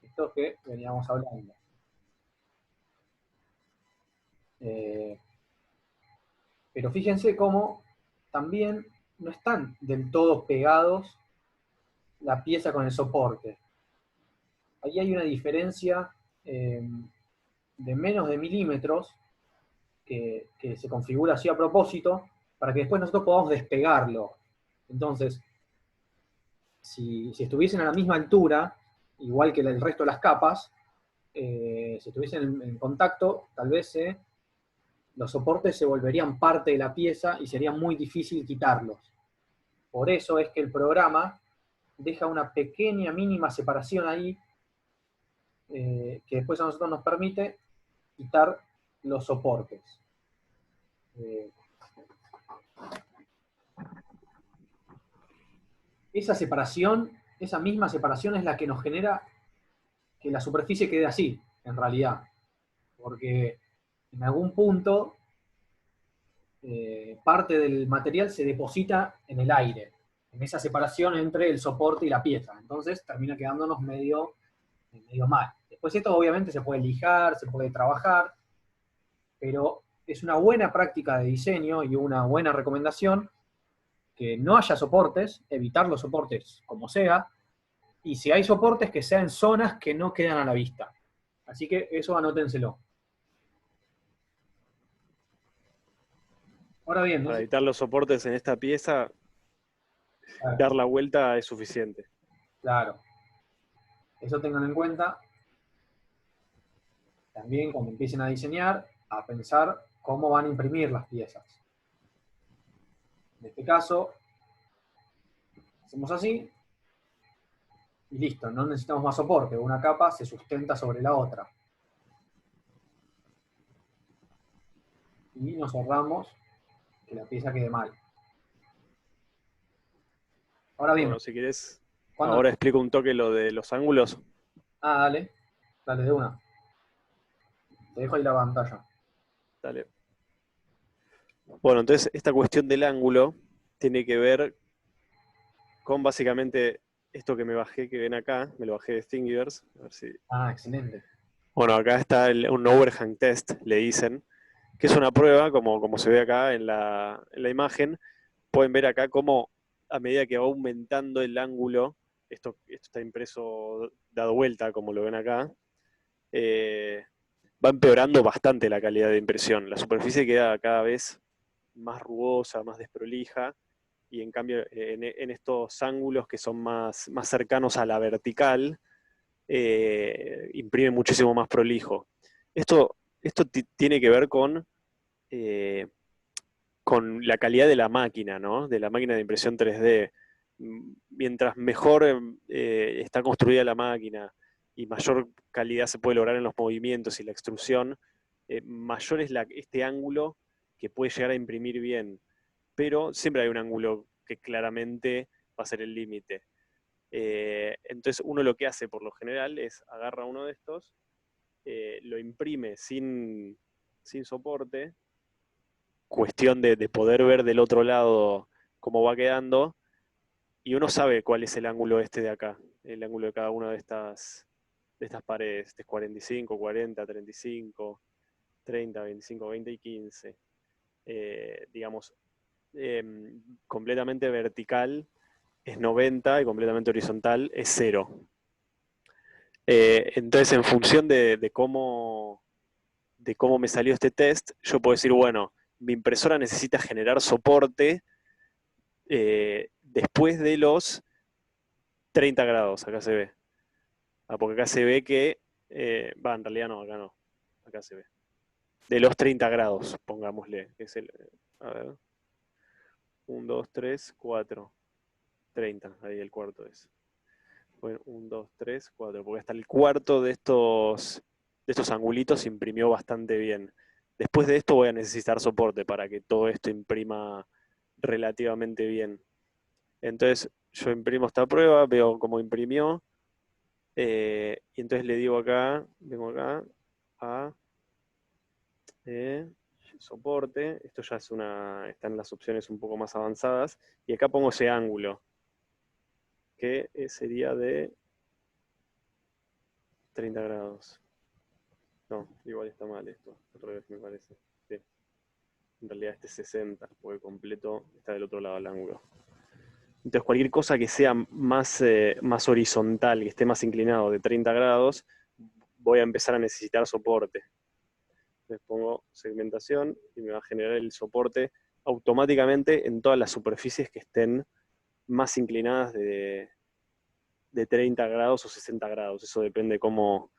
[SPEAKER 1] Esto que veníamos hablando. Pero fíjense cómo también no están del todo pegados la pieza con el soporte. Ahí hay una diferencia de menos de milímetros que se configura así a propósito para que después nosotros podamos despegarlo. Entonces, si estuviesen a la misma altura, igual que el resto de las capas, si estuviesen en contacto, tal vez los soportes se volverían parte de la pieza y sería muy difícil quitarlos. Por eso es que el programa deja una pequeña, mínima separación ahí, que después a nosotros nos permite quitar los soportes. Esa separación, esa misma separación es la que nos genera que la superficie quede así, en realidad. Porque en algún punto parte del material se deposita en el aire, en esa separación entre el soporte y la pieza. Entonces termina quedándonos medio mal. Después esto obviamente se puede lijar, se puede trabajar, pero es una buena práctica de diseño y una buena recomendación que no haya soportes, evitar los soportes como sea, y si hay soportes que sean en zonas que no quedan a la vista. Así que eso anótenselo. Ahora bien, no
[SPEAKER 2] Para
[SPEAKER 1] sé,
[SPEAKER 2] evitar los soportes en esta pieza, dar la vuelta es suficiente.
[SPEAKER 1] claro, eso tengan en cuenta. También cuando empiecen a diseñar, a pensar cómo van a imprimir las piezas. En este caso, hacemos así y listo, no necesitamos más soporte. Una capa se sustenta sobre la otra. Y nos ahorramos que la pieza quede mal. Ahora bien,
[SPEAKER 2] Bueno, si querés,
[SPEAKER 1] ¿cuándo?
[SPEAKER 2] ahora explico un toque lo de los ángulos.
[SPEAKER 1] Ah, dale, dale de una. Te dejo ahí la pantalla.
[SPEAKER 2] Dale. Bueno, entonces esta cuestión del ángulo tiene que ver con básicamente esto que me bajé, que ven acá, me lo bajé de Thingiverse. A ver si...
[SPEAKER 1] Ah, excelente.
[SPEAKER 2] Bueno, acá está un overhang test, le dicen, que es una prueba, como se ve acá en la imagen. Pueden ver acá cómo a medida que va aumentando el ángulo, esto está impreso dado vuelta, como lo ven acá, va empeorando bastante la calidad de impresión. La superficie queda cada vez más rugosa, más desprolija, y en cambio en estos ángulos que son más cercanos a la vertical, imprime muchísimo más prolijo. Esto tiene que ver eh, con la calidad de la máquina, ¿no? De la máquina de impresión 3D. Mientras mejor está construida la máquina y mayor calidad se puede lograr en los movimientos y la extrusión, mayor es este ángulo que puede llegar a imprimir bien. Pero siempre hay un ángulo que claramente va a ser el límite. Entonces uno lo que hace por lo general es agarra uno de estos, lo imprime sin soporte, cuestión de poder ver del otro lado cómo va quedando, y uno sabe cuál es el ángulo este de acá, el ángulo de cada una de estas paredes. Este es 45, 40, 35, 30, 25, 20 y 15. Digamos, completamente vertical es 90 y completamente horizontal es 0. Entonces, en función de cómo me salió este test, yo puedo decir, bueno, mi impresora necesita generar soporte después de los 30 grados, acá se ve. Porque acá se ve que, en realidad no, acá no, acá se ve. de los 30 grados, pongámosle. Es a ver, 1, 2, 3, 4, 30, ahí el cuarto es. Bueno, 1, 2, 3, 4, porque hasta el cuarto de estos angulitos imprimió bastante bien. Después de esto voy a necesitar soporte para que todo esto imprima relativamente bien. Entonces yo imprimo esta prueba, veo cómo imprimió, y entonces le digo acá, vengo acá a soporte, esto ya es están las opciones un poco más avanzadas, y acá pongo ese ángulo, que sería de 30 grados. No, igual está mal esto, al revés me parece. Sí. En realidad este es 60, porque completo está del otro lado del ángulo. Entonces cualquier cosa que sea más horizontal, que esté más inclinado de 30 grados, voy a empezar a necesitar soporte. Les pongo segmentación y me va a generar el soporte automáticamente en todas las superficies que estén más inclinadas de 30 grados o 60 grados. Eso depende cómo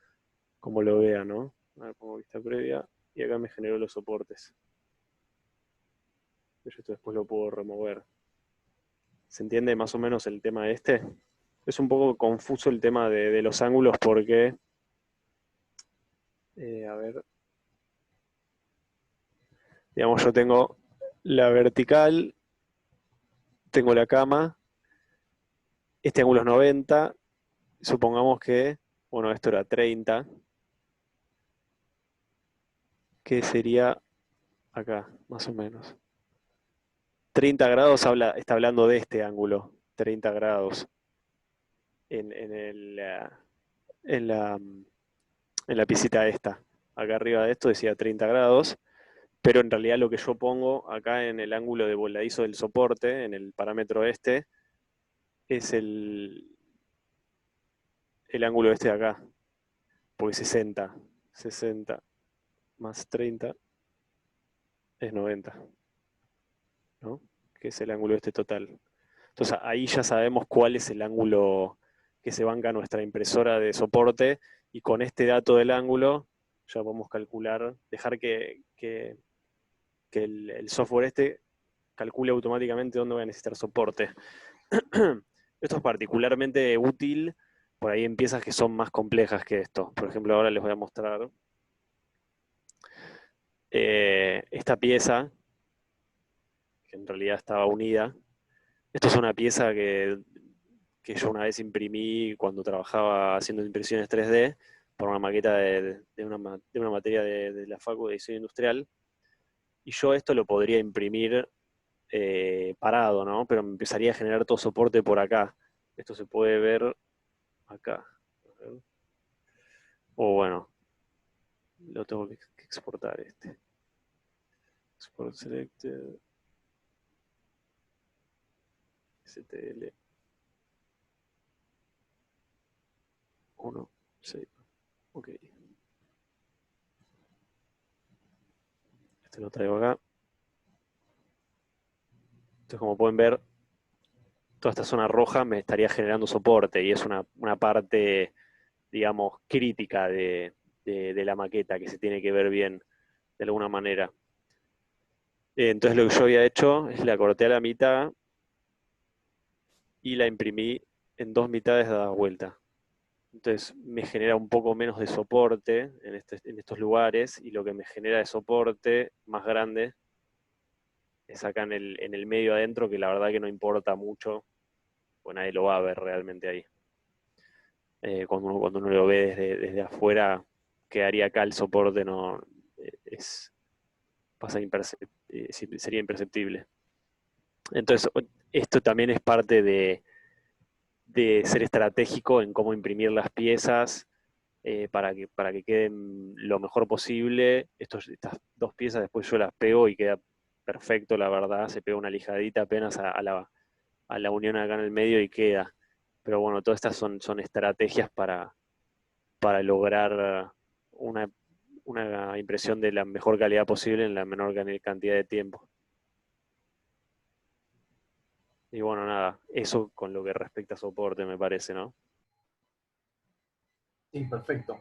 [SPEAKER 2] lo vea, ¿no? A ver, pongo vista previa y acá me generó los soportes. Yo esto después lo puedo remover. ¿Se entiende más o menos el tema este? Es un poco confuso el tema de los ángulos porque, a ver, digamos, yo tengo la vertical, tengo la cama, este ángulo es 90, supongamos que, bueno, esto era 30, que sería acá, más o menos. 30 grados está hablando de este ángulo, 30 grados en la piecita esta. Acá arriba de esto decía 30 grados, pero en realidad lo que yo pongo acá en el ángulo de voladizo del soporte, en el parámetro este, es el ángulo este de acá, porque 60 más 30 es 90, ¿no? Que es el ángulo este total. Entonces ahí ya sabemos cuál es el ángulo que se banca nuestra impresora de soporte, y con este dato del ángulo ya podemos calcular, dejar que el software este calcule automáticamente dónde voy a necesitar soporte. Esto es particularmente útil por ahí en piezas que son más complejas que esto. Por ejemplo, ahora les voy a mostrar esta pieza, que en realidad estaba unida. Esto es una pieza que yo una vez imprimí cuando trabajaba haciendo impresiones 3D por una maqueta de una materia de la Facu de Diseño Industrial. Y yo esto lo podría imprimir parado, ¿no? Pero me empezaría a generar todo soporte por acá. Esto se puede ver acá. O bueno, lo tengo que exportar este. Export selected. STL 1, 6. Ok. Este lo traigo acá. Entonces, como pueden ver, toda esta zona roja me estaría generando soporte y es una parte, digamos, crítica de la maqueta que se tiene que ver bien de alguna manera. Entonces lo que yo había hecho es la corté a la mitad y la imprimí en dos mitades dadas vuelta. Entonces me genera un poco menos de soporte en estos lugares, y lo que me genera de soporte más grande es acá en el medio adentro, que la verdad que no importa mucho, pues nadie lo va a ver realmente ahí. Cuando uno lo ve desde afuera, quedaría acá el soporte, no sería imperceptible. Entonces, esto también es parte de ser estratégico en cómo imprimir las piezas para que queden lo mejor posible. Estas dos piezas después yo las pego y queda perfecto, la verdad. Se pega una lijadita apenas a la unión acá en el medio y queda. Pero bueno, todas estas son estrategias para lograr una impresión de la mejor calidad posible en la menor cantidad de tiempo. Y bueno, nada, eso con lo que respecta a soporte, me parece, ¿no?
[SPEAKER 1] Sí, perfecto.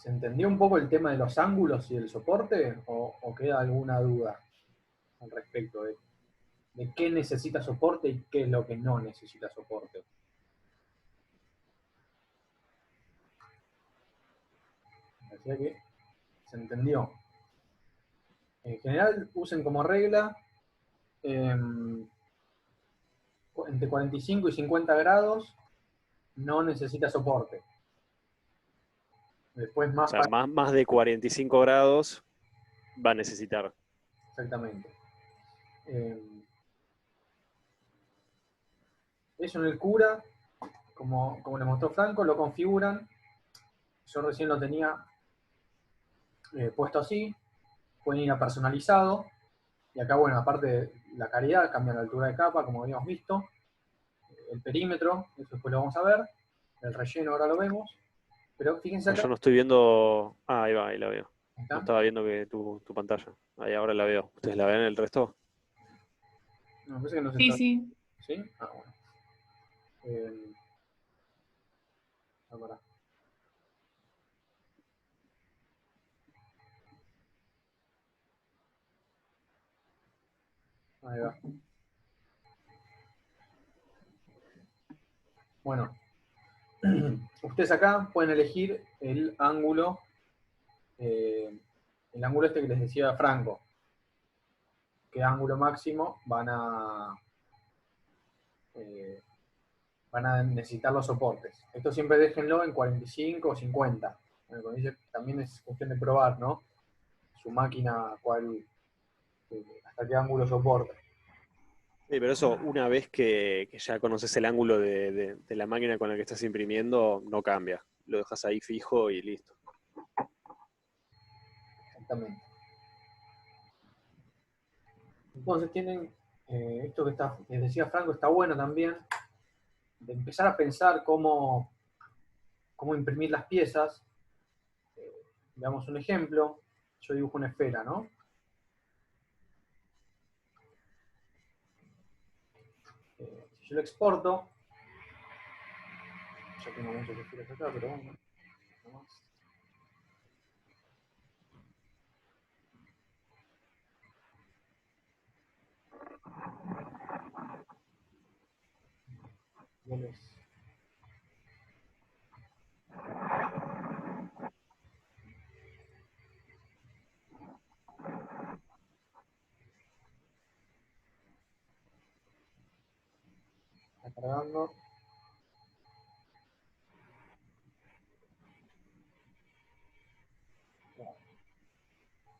[SPEAKER 1] ¿Se entendió un poco el tema de los ángulos y el soporte? ¿O queda alguna duda al respecto de qué necesita soporte y qué es lo que no necesita soporte? Me parecía que se entendió. En general, usen como regla entre 45 y 50 grados no necesita soporte. Después
[SPEAKER 2] O
[SPEAKER 1] más
[SPEAKER 2] sea,
[SPEAKER 1] para...
[SPEAKER 2] más de 45 grados va a necesitar.
[SPEAKER 1] Exactamente. Eso en el cura, como le mostró Franco, lo configuran. Yo recién lo tenía puesto así. Pueden ir a personalizado. Y acá, bueno, aparte de la calidad, cambia la altura de capa, como habíamos visto. El perímetro, eso después lo vamos a ver. El relleno ahora lo vemos. Pero fíjense acá.
[SPEAKER 2] Yo no estoy viendo. Ah, ahí va, ahí la veo. No
[SPEAKER 1] ¿Está?
[SPEAKER 2] estaba viendo que tu pantalla. Ahí ahora la veo. ¿Ustedes la ven el resto?
[SPEAKER 1] No, me parece que no se
[SPEAKER 3] Sí,
[SPEAKER 1] está.
[SPEAKER 3] sí.
[SPEAKER 1] ¿Sí? Ah, bueno. Eh, ahora. Ahí va. Bueno, ustedes acá pueden elegir el ángulo este que les decía Franco. Qué ángulo máximo eh, van a necesitar los soportes. Esto siempre déjenlo en 45 o 50. Bueno, como dice, también es cuestión de probar, ¿no? Su máquina, hasta qué ángulo soporta.
[SPEAKER 2] Sí, pero eso, una vez que ya conoces el ángulo de la máquina con la que estás imprimiendo, no cambia. Lo dejas ahí fijo y listo.
[SPEAKER 1] Exactamente. Entonces tienen, esto que les decía Franco, está bueno también, de empezar a pensar cómo imprimir las piezas. Veamos un ejemplo. Yo dibujo una esfera, ¿no? Si yo lo exporto, ya tengo muchas esferas acá, pero bueno, nada más. Yo está cargando.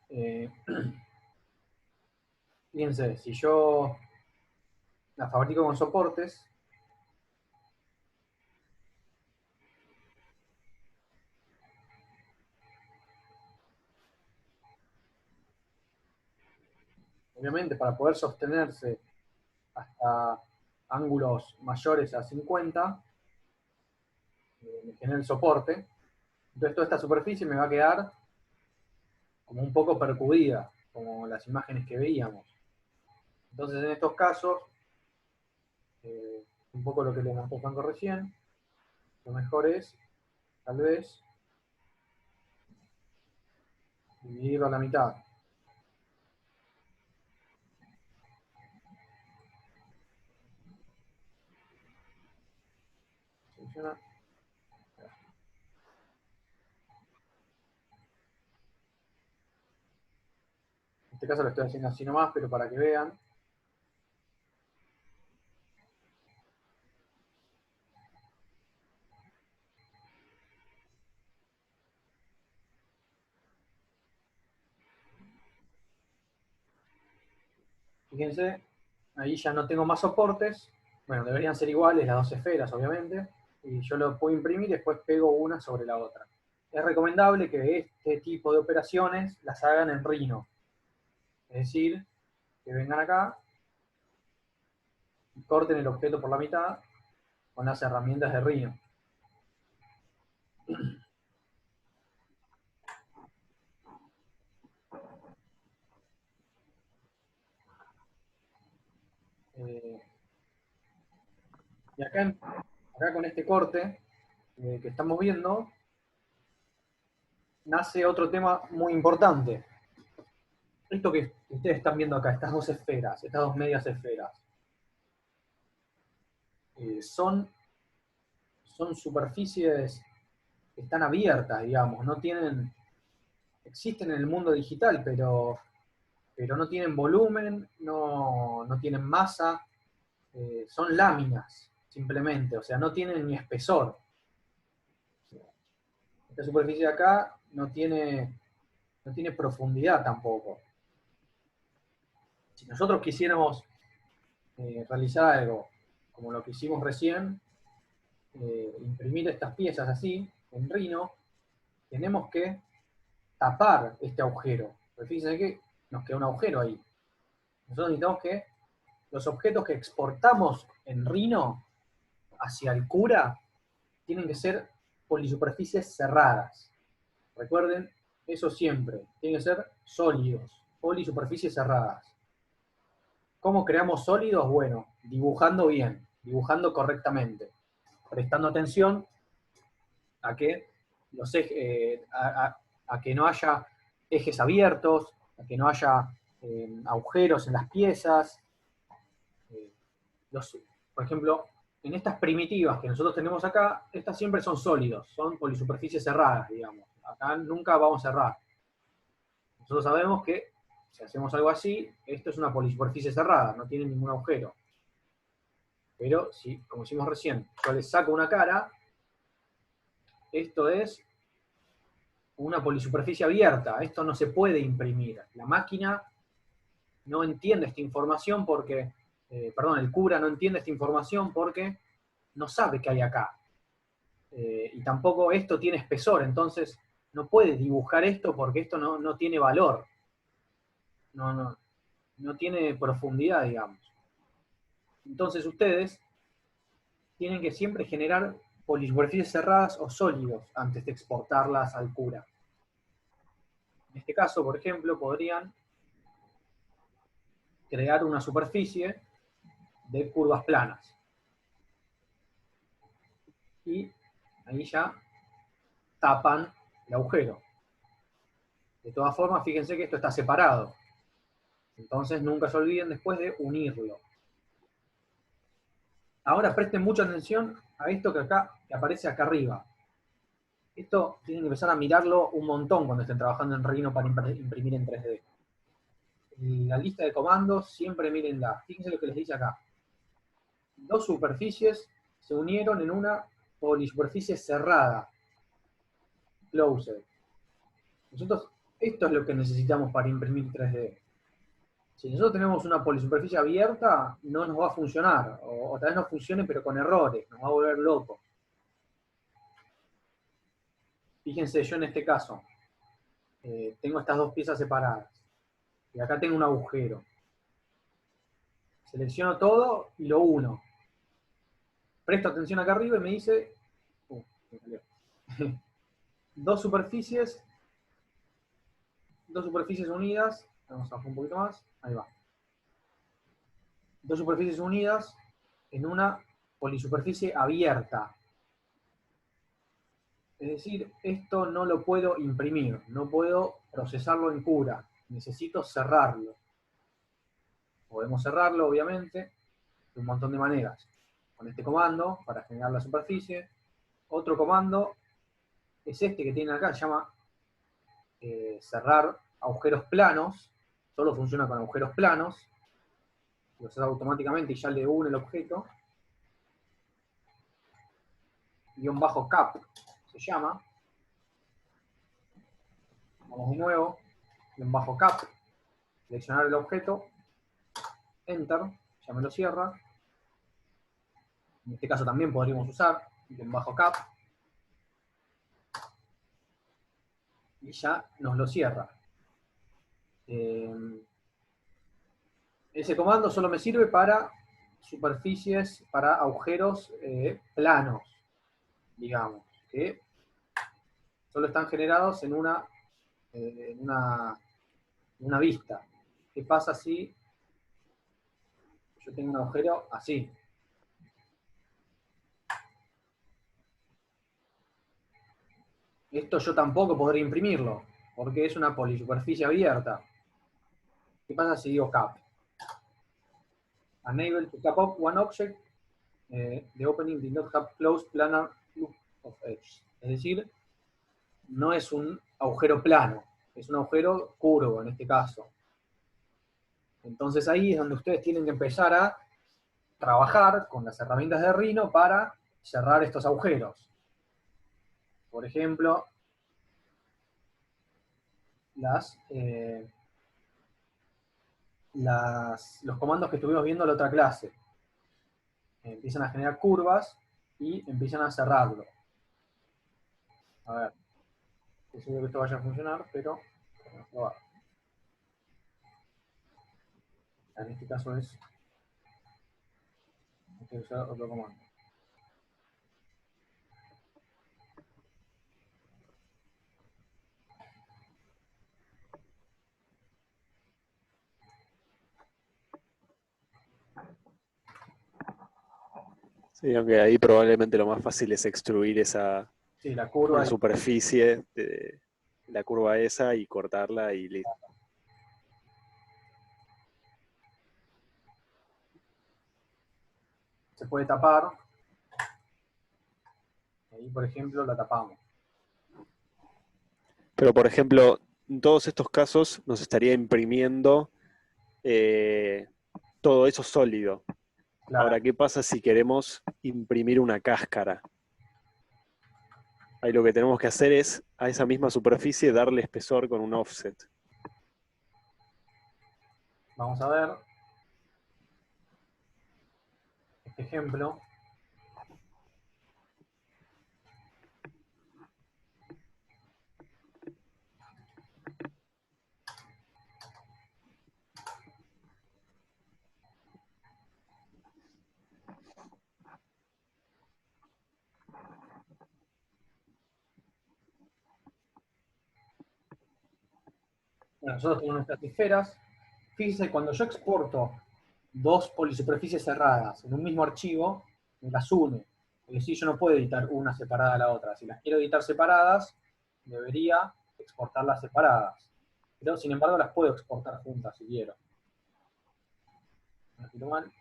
[SPEAKER 1] Eh, Fíjense, si yo la fabrico con soportes, obviamente para poder sostenerse hasta ángulos mayores a 50, me genera el soporte. Entonces toda esta superficie me va a quedar como un poco percudida, como las imágenes que veíamos. Entonces en estos casos, un poco lo que le mostró Franco recién, lo mejor es, tal vez, dividirlo a la mitad. ¿Funciona? En este caso lo estoy haciendo así nomás, pero para que vean. Fíjense, ahí ya no tengo más soportes. Bueno, deberían ser iguales las dos esferas, obviamente. Y yo lo puedo imprimir y después pego una sobre la otra. Es recomendable que este tipo de operaciones las hagan en Rhino. Es decir, que vengan acá y corten el objeto por la mitad con las herramientas de Rhino. Eh, y acá con este corte que estamos viendo, nace otro tema muy importante. Esto que ustedes están viendo acá, estas dos esferas, estas dos medias esferas, son superficies que están abiertas, digamos, no tienen, existen en el mundo digital, pero no tienen volumen, no tienen masa, son láminas, simplemente, o sea, no tienen ni espesor. Esta superficie de acá no tiene profundidad tampoco. Si nosotros quisiéramos realizar algo como lo que hicimos recién, imprimir estas piezas así, en Rhino, tenemos que tapar este agujero. Pero fíjense que nos queda un agujero ahí. Nosotros necesitamos que los objetos que exportamos en Rhino hacia el Cura tienen que ser polisuperficies cerradas. Recuerden, eso siempre, tienen que ser sólidos, polisuperficies cerradas. ¿Cómo creamos sólidos? Bueno, dibujando bien, dibujando correctamente, prestando atención a que los a que no haya ejes abiertos, a que no haya agujeros en las piezas. Eh, por ejemplo, en estas primitivas que nosotros tenemos acá, estas siempre son sólidos, son polisuperficies cerradas, digamos. Acá nunca vamos a cerrar. Nosotros sabemos que si hacemos algo así, esto es una polisuperficie cerrada, no tiene ningún agujero. Pero si, como hicimos recién, yo le saco una cara, esto es una polisuperficie abierta, esto no se puede imprimir. La máquina no entiende esta información porque, perdón, el Cura no entiende esta información porque no sabe qué hay acá. Y tampoco esto tiene espesor, entonces no puede dibujar esto porque esto no tiene valor. No tiene profundidad, digamos. Entonces ustedes tienen que siempre generar polisuperficies cerradas o sólidos antes de exportarlas al Cura. En este caso, por ejemplo, podrían crear una superficie de curvas planas. Y ahí ya tapan el agujero. De todas formas, fíjense que esto está separado. Entonces nunca se olviden después de unirlo. Ahora presten mucha atención a esto que aparece acá arriba. Esto tienen que empezar a mirarlo un montón cuando estén trabajando en Rhino para imprimir en 3D. La lista de comandos, siempre mírenla. Fíjense lo que les dice acá. Dos superficies se unieron en una polisuperficie cerrada. Closed. Nosotros, esto es lo que necesitamos para imprimir 3D. Si nosotros tenemos una polisuperficie abierta, no nos va a funcionar. O tal vez no funcione, pero con errores. Nos va a volver loco. Fíjense, yo en este caso, tengo estas dos piezas separadas. Y acá tengo un agujero. Selecciono todo y lo uno. Presto atención acá arriba y me dice... me salió. dos superficies unidas. Vamos a bajar un poquito más. Ahí va. Dos superficies unidas en una polisuperficie abierta. Es decir, esto no lo puedo imprimir, no puedo procesarlo en Cura, necesito cerrarlo. Podemos cerrarlo, obviamente, de un montón de maneras. Con este comando, para generar la superficie. Otro comando es este que tienen acá, se llama cerrar agujeros planos. Solo funciona con agujeros planos. Lo hace automáticamente y ya le une el objeto. _cap se llama. Vamos de nuevo. _cap. Seleccionar el objeto. Enter. Ya me lo cierra. En este caso también podríamos usar _cap. Y ya nos lo cierra. Ese comando solo me sirve para superficies, para agujeros planos, digamos, que solo están generados en una vista. ¿Qué pasa si yo tengo un agujero así? Esto yo tampoco podría imprimirlo, porque es una polisuperficie abierta. ¿Qué pasa si digo cap? Unable to cap up one object, the opening did not have closed planar loop of edge. Es decir, no es un agujero plano, es un agujero curvo en este caso. Entonces ahí es donde ustedes tienen que empezar a trabajar con las herramientas de Rhino para cerrar estos agujeros. Por ejemplo, los comandos que estuvimos viendo en la otra clase. Empiezan a generar curvas y empiezan a cerrarlo. A ver, estoy seguro que esto vaya a funcionar, pero vamos a probar. En este caso es, hay que usar otro comando.
[SPEAKER 2] Sí, aunque ahí probablemente lo más fácil es extruir esa
[SPEAKER 1] Sí, la curva.
[SPEAKER 2] una superficie de la curva esa y cortarla y listo.
[SPEAKER 1] Se puede tapar. Ahí, por ejemplo, la tapamos.
[SPEAKER 2] Pero, por ejemplo, en todos estos casos nos estaría imprimiendo todo eso sólido.
[SPEAKER 1] Claro.
[SPEAKER 2] Ahora, ¿qué pasa si queremos imprimir una cáscara? Ahí lo que tenemos que hacer es a esa misma superficie darle espesor con un offset.
[SPEAKER 1] Vamos a ver este ejemplo. Bueno, nosotros tenemos nuestras esferas. Fíjense, cuando yo exporto dos polisuperficies cerradas en un mismo archivo, me las une. Es decir, yo no puedo editar una separada a la otra. Si las quiero editar separadas, debería exportarlas separadas. Pero, sin embargo, las puedo exportar juntas si quiero. No quiero mal.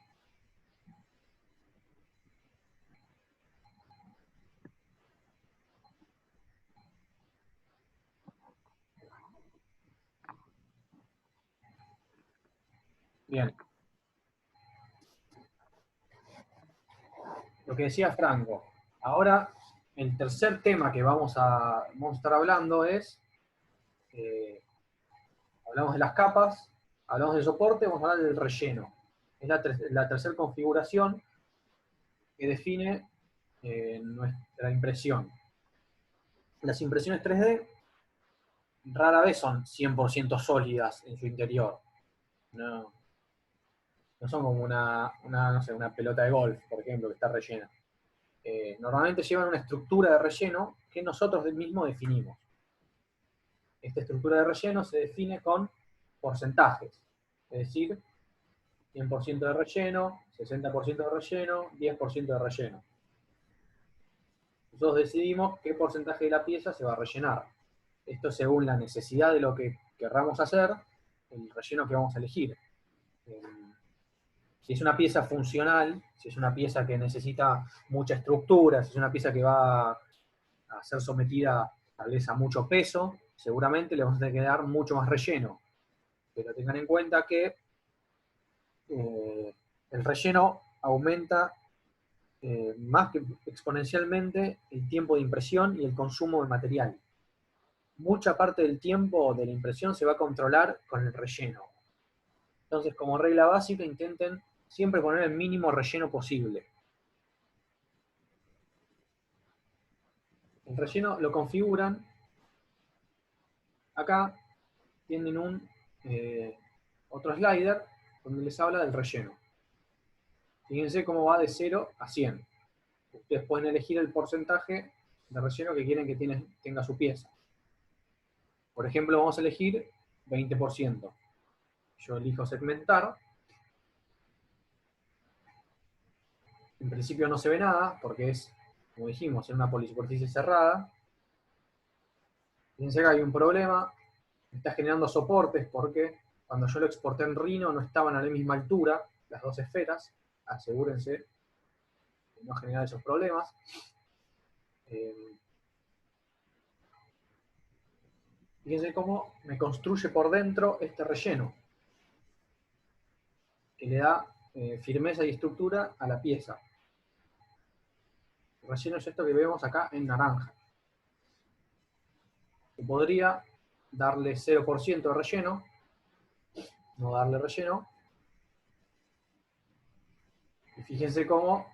[SPEAKER 1] Bien. Lo que decía Franco. Ahora, el tercer tema que vamos a estar hablando es, hablamos de las capas, hablamos del soporte, vamos a hablar del relleno. Es la tercera configuración que define nuestra impresión. Las impresiones 3D rara vez son 100% sólidas en su interior. No, no son como no sé, una pelota de golf, por ejemplo, que está rellena. Normalmente llevan una estructura de relleno que nosotros mismos definimos. Esta estructura de relleno se define con porcentajes, es decir, 100% de relleno, 60% de relleno, 10% de relleno. Nosotros decidimos qué porcentaje de la pieza se va a rellenar. Esto según la necesidad de lo que querramos hacer, el relleno que vamos a elegir. Si es una pieza funcional, si es una pieza que necesita mucha estructura, si es una pieza que va a ser sometida tal vez a mucho peso, seguramente le vamos a tener que dar mucho más relleno. Pero tengan en cuenta que el relleno aumenta más que exponencialmente el tiempo de impresión y el consumo de material. Mucha parte del tiempo de la impresión se va a controlar con el relleno. Entonces, como regla básica, intenten siempre poner el mínimo relleno posible. El relleno lo configuran. Acá tienen otro slider donde les habla del relleno. Fíjense cómo va de 0 a 100. Ustedes pueden elegir el porcentaje de relleno que quieren que tenga su pieza. Por ejemplo, vamos a elegir 20%. Yo elijo segmentar. En principio no se ve nada, porque es, como dijimos, en una polisuperficie cerrada. Fíjense que hay un problema, está generando soportes porque cuando yo lo exporté en Rhino no estaban a la misma altura las dos esferas. Asegúrense de no generar esos problemas. Fíjense cómo me construye por dentro este relleno, que le da firmeza y estructura a la pieza. El relleno es esto que vemos acá en naranja. Yo podría darle 0% de relleno, no darle relleno, y fíjense cómo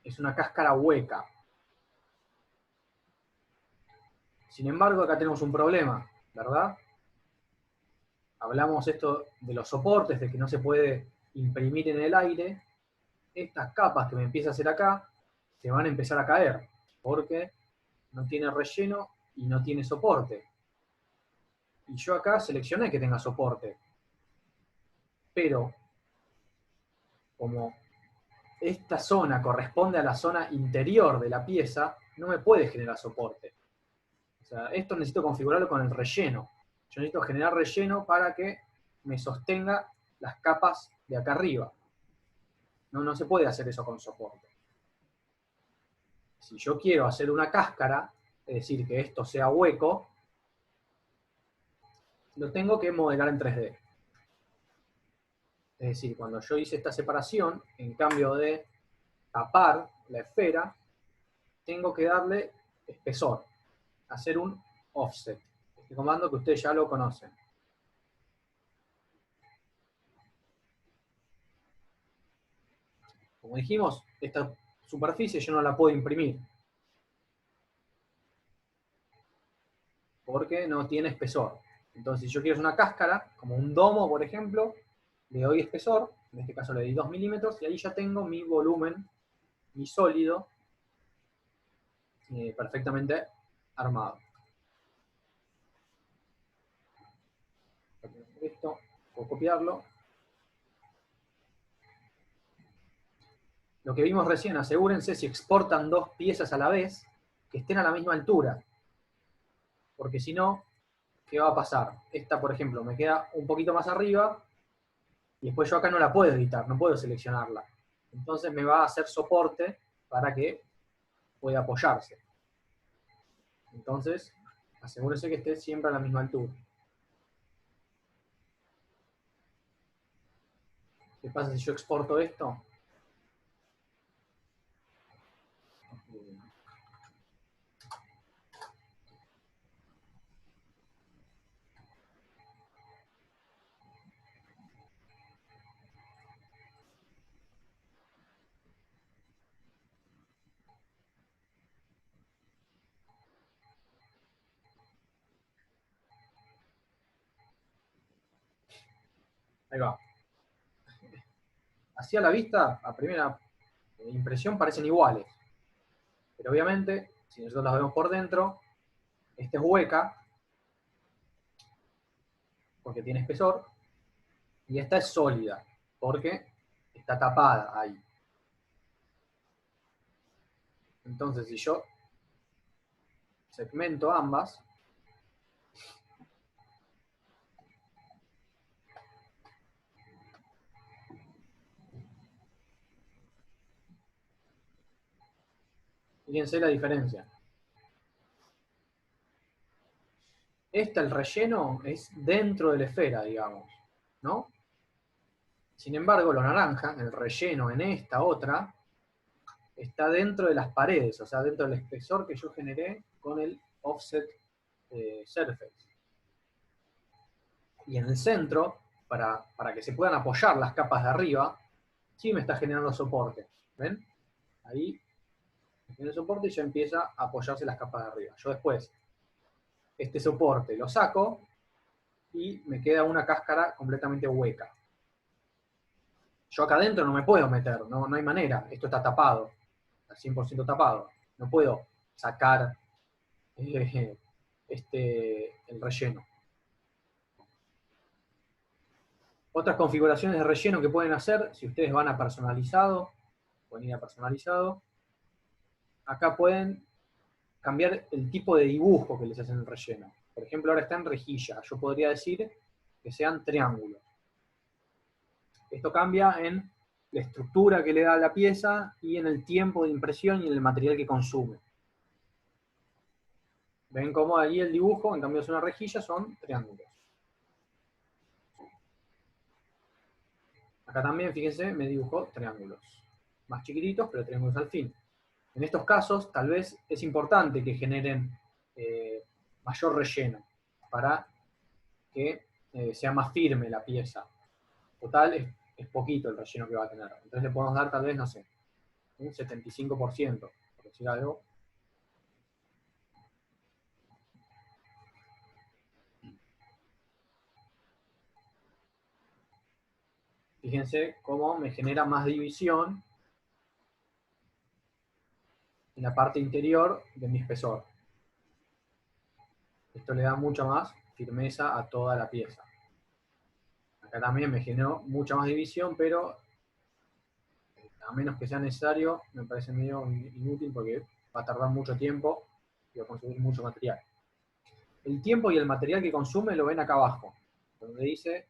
[SPEAKER 1] es una cáscara hueca. Sin embargo, acá tenemos un problema, ¿verdad? Hablamos esto de los soportes, de que no se puede imprimir en el aire. Estas capas que me empieza a hacer acá se van a empezar a caer, porque no tiene relleno y no tiene soporte. Y yo acá seleccioné que tenga soporte. Pero, como esta zona corresponde a la zona interior de la pieza, no me puede generar soporte. O sea, esto necesito configurarlo con el relleno. Yo necesito generar relleno para que me sostenga las capas de acá arriba. No se puede hacer eso con soporte. Si yo quiero hacer una cáscara, es decir, que esto sea hueco, lo tengo que modelar en 3D. Es decir, cuando yo hice esta separación, en cambio de tapar la esfera, tengo que darle espesor, hacer un offset. Este comando que ustedes ya lo conocen. Como dijimos, esta superficie yo no la puedo imprimir, porque no tiene espesor. Entonces, si yo quiero hacer una cáscara, como un domo, por ejemplo, le doy espesor, en este caso le doy 2 milímetros, y ahí ya tengo mi volumen, mi sólido, perfectamente armado. Esto, puedo copiarlo. Lo que vimos recién, asegúrense si exportan dos piezas a la vez, que estén a la misma altura. Porque si no, ¿qué va a pasar? Esta, por ejemplo, me queda un poquito más arriba, y después yo acá no la puedo editar, no puedo seleccionarla. Entonces me va a hacer soporte para que pueda apoyarse. Entonces, asegúrense que esté siempre a la misma altura. ¿Qué pasa si yo exporto esto? Ahí va. Así a la vista, a primera impresión, parecen iguales. Pero obviamente, si nosotros las vemos por dentro, esta es hueca, porque tiene espesor, y esta es sólida, porque está tapada ahí. Entonces, si yo segmento ambas, fíjense la diferencia. El relleno es dentro de la esfera, digamos, ¿no? Sin embargo, lo naranja, el relleno en esta otra, está dentro de las paredes, o sea, dentro del espesor que yo generé con el offset surface. Y en el centro, para que se puedan apoyar las capas de arriba, sí me está generando soporte. ¿Ven? Ahí tiene el soporte y ya empieza a apoyarse las capas de arriba. Yo después, este soporte lo saco y me queda una cáscara completamente hueca. Yo acá adentro no me puedo meter, no hay manera. Esto está tapado, está 100% tapado. No puedo sacar el relleno. Otras configuraciones de relleno que pueden hacer, si ustedes van a personalizado, pueden ir a personalizado. Acá pueden cambiar el tipo de dibujo que les hacen el relleno. Por ejemplo, ahora está en rejilla. Yo podría decir que sean triángulos. Esto cambia en la estructura que le da a la pieza y en el tiempo de impresión y en el material que consume. ¿Ven cómo ahí el dibujo, en cambio es una rejilla, son triángulos? Acá también, fíjense, me dibujó triángulos. Más chiquititos, pero triángulos al fin. En estos casos, tal vez es importante que generen mayor relleno para que sea más firme la pieza. Total, es poquito el relleno que va a tener. Entonces le podemos dar tal vez, no sé, un 75%, por decir algo. Fíjense cómo me genera más división en la parte interior de mi espesor. Esto le da mucha más firmeza a toda la pieza. Acá también me generó mucha más división, pero a menos que sea necesario, me parece medio inútil porque va a tardar mucho tiempo y va a consumir mucho material. El tiempo y el material que consume lo ven acá abajo, donde dice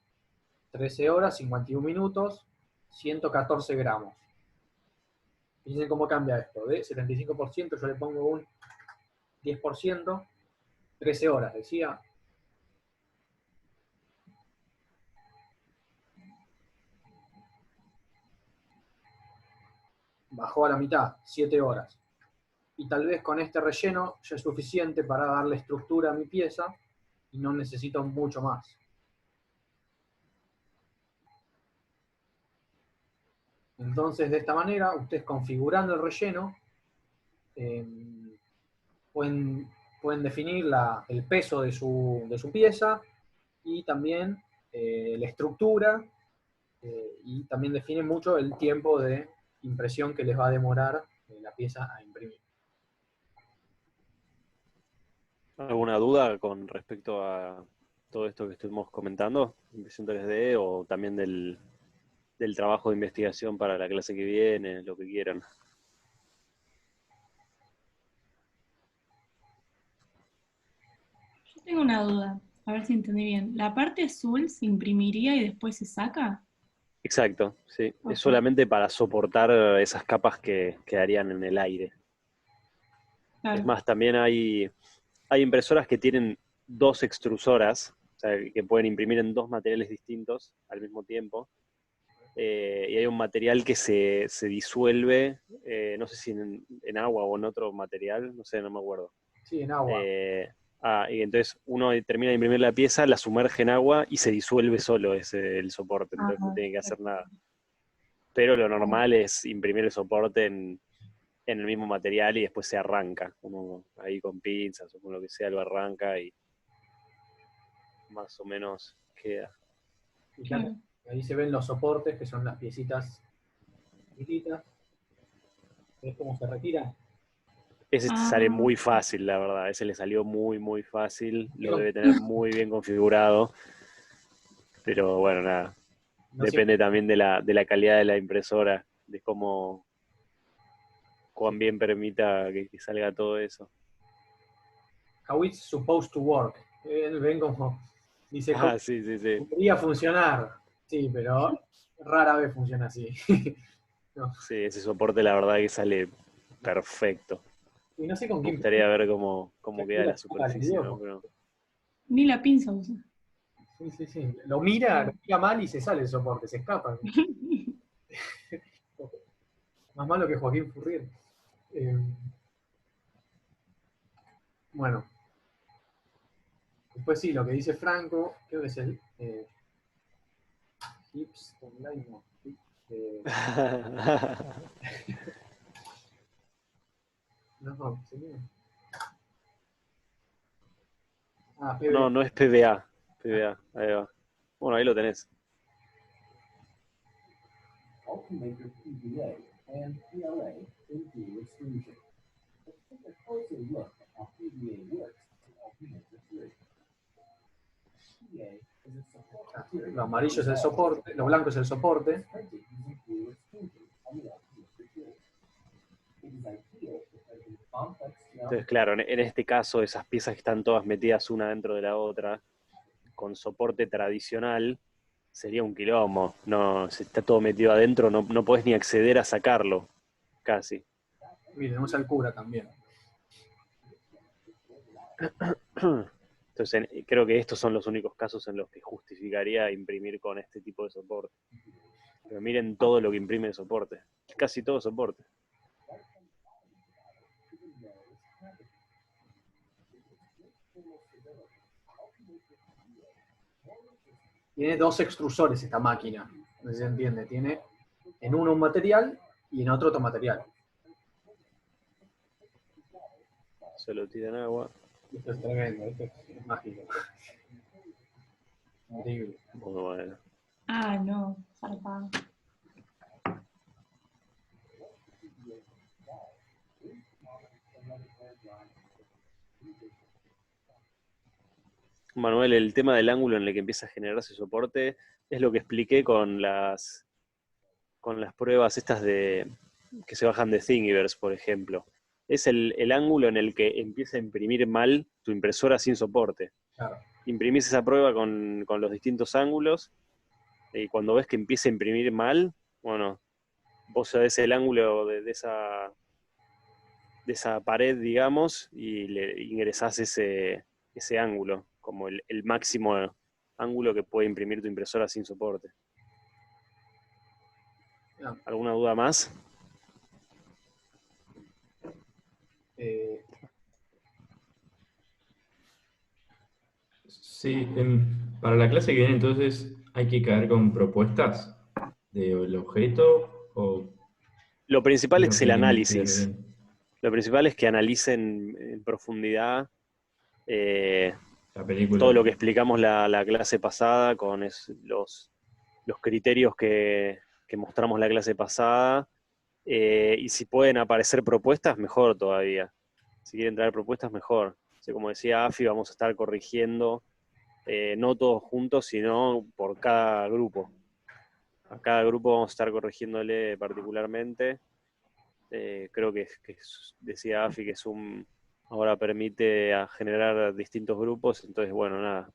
[SPEAKER 1] 13 horas, 51 minutos, 114 gramos. Fíjense cómo cambia esto. De 75% yo le pongo un 10%, 13 horas, decía. Bajó a la mitad, 7 horas. Y tal vez con este relleno ya es suficiente para darle estructura a mi pieza y no necesito mucho más. Entonces, de esta manera, ustedes configurando el relleno, pueden definir el peso de su pieza y también la estructura, y también definen mucho el tiempo de impresión que les va a demorar la pieza a imprimir.
[SPEAKER 2] ¿Alguna duda con respecto a todo esto que estuvimos comentando? Impresión 3D o también del trabajo de investigación para la clase que viene, lo que quieran.
[SPEAKER 3] Yo tengo una duda, a ver si entendí bien. ¿La parte azul se imprimiría y después se saca?
[SPEAKER 2] Exacto, sí.
[SPEAKER 3] Ok.
[SPEAKER 2] Es solamente para soportar esas capas que quedarían en el aire.
[SPEAKER 3] Claro.
[SPEAKER 2] Es más, también hay impresoras que tienen dos extrusoras, o sea, que pueden imprimir en dos materiales distintos al mismo tiempo. Y hay un material que se disuelve, no sé si en agua o en otro material, no sé, no me acuerdo.
[SPEAKER 1] Sí, en agua.
[SPEAKER 2] Y entonces uno termina de imprimir la pieza, la sumerge en agua y se disuelve solo el soporte, entonces no tiene que hacer nada. Pero lo normal es imprimir el soporte en el mismo material y después se arranca. Uno ahí con pinzas o con lo que sea lo arranca y más o menos queda.
[SPEAKER 3] Claro.
[SPEAKER 1] Ahí se ven los soportes, que son las piecitas chiquititas. ¿Ves cómo se retira?
[SPEAKER 2] Ese sale muy fácil, la verdad. Ese le salió muy, muy fácil. Lo debe tener muy bien configurado. Pero bueno, nada.
[SPEAKER 1] No
[SPEAKER 2] Depende también de la calidad de la impresora, de cuán bien permita que salga todo eso.
[SPEAKER 1] How it's supposed to work. Ven como dice,
[SPEAKER 2] Sí.
[SPEAKER 1] podría funcionar. Sí, pero rara vez funciona así. No.
[SPEAKER 2] Sí, ese soporte la verdad que sale perfecto.
[SPEAKER 1] Y no sé con
[SPEAKER 2] Me
[SPEAKER 1] quién
[SPEAKER 2] gustaría ver cómo queda la superficie,
[SPEAKER 1] video,
[SPEAKER 2] ¿no? Pero...
[SPEAKER 3] Ni la pinza usa.
[SPEAKER 1] Sí. Lo mira mal y se sale el soporte, se escapa. Más malo que Joaquín Furrier. Bueno. Después sí, lo que dice Franco, creo que es el Hips Online, no. No, sería. PBA.
[SPEAKER 2] No es PBA. PBA, ahí va. Bueno, ahí lo tenés.
[SPEAKER 4] Ultimaker PVA and PLA in glue extrusion. Let's take a closer look at how PVA works in Ultimaker 3. PVA is a support material.
[SPEAKER 1] Lo amarillo es el soporte, lo blanco es el soporte.
[SPEAKER 4] Printed using glue extrusion on the Ultimaker tool. It is ideal for printing complex
[SPEAKER 2] Entonces, claro, en este caso, esas piezas que están todas metidas una dentro de la otra, con soporte tradicional, sería un quilombo. No, si está todo metido adentro, no podés ni acceder a sacarlo, casi.
[SPEAKER 1] Y tenemos al cura también.
[SPEAKER 2] Entonces, creo que estos son los únicos casos en los que justificaría imprimir con este tipo de soporte. Pero miren todo lo que imprime de soporte. Casi todo soporte.
[SPEAKER 1] Tiene 2 extrusores esta máquina, no sé si se entiende. Tiene en uno un material y en otro material.
[SPEAKER 2] Solo tiran agua.
[SPEAKER 1] Esto es tremendo, esto es mágico. Increíble.
[SPEAKER 2] Muy bueno.
[SPEAKER 3] Ah, no, zarpado.
[SPEAKER 2] Manuel, el tema del ángulo en el que empieza a generarse soporte es lo que expliqué con las pruebas estas que se bajan de Thingiverse, por ejemplo. Es el ángulo en el que empieza a imprimir mal tu impresora sin soporte.
[SPEAKER 1] Claro.
[SPEAKER 2] Imprimís esa prueba con los distintos ángulos y cuando ves que empieza a imprimir mal, bueno, vos sabés el ángulo de esa pared, digamos, y le ingresás ese ángulo, como el máximo ángulo que puede imprimir tu impresora sin soporte.
[SPEAKER 1] No,
[SPEAKER 2] ¿Alguna duda más?
[SPEAKER 5] Sí, para la clase que viene entonces hay que caer con propuestas del objeto o
[SPEAKER 2] Lo principal
[SPEAKER 5] qué es lo
[SPEAKER 2] es
[SPEAKER 5] que
[SPEAKER 2] el
[SPEAKER 5] hay que investigar
[SPEAKER 2] análisis.
[SPEAKER 5] bien.
[SPEAKER 2] Lo principal es que analicen en profundidad
[SPEAKER 5] La película.
[SPEAKER 2] todo lo que explicamos la clase pasada con los criterios que mostramos la clase pasada. Y si pueden aparecer propuestas, mejor todavía. Si quieren traer propuestas, mejor. Así como decía Afi, vamos a estar corrigiendo, no todos juntos, sino por cada grupo. A cada grupo vamos a estar corrigiéndole particularmente. Creo que decía Afi que ahora permite generar distintos grupos, entonces bueno, nada.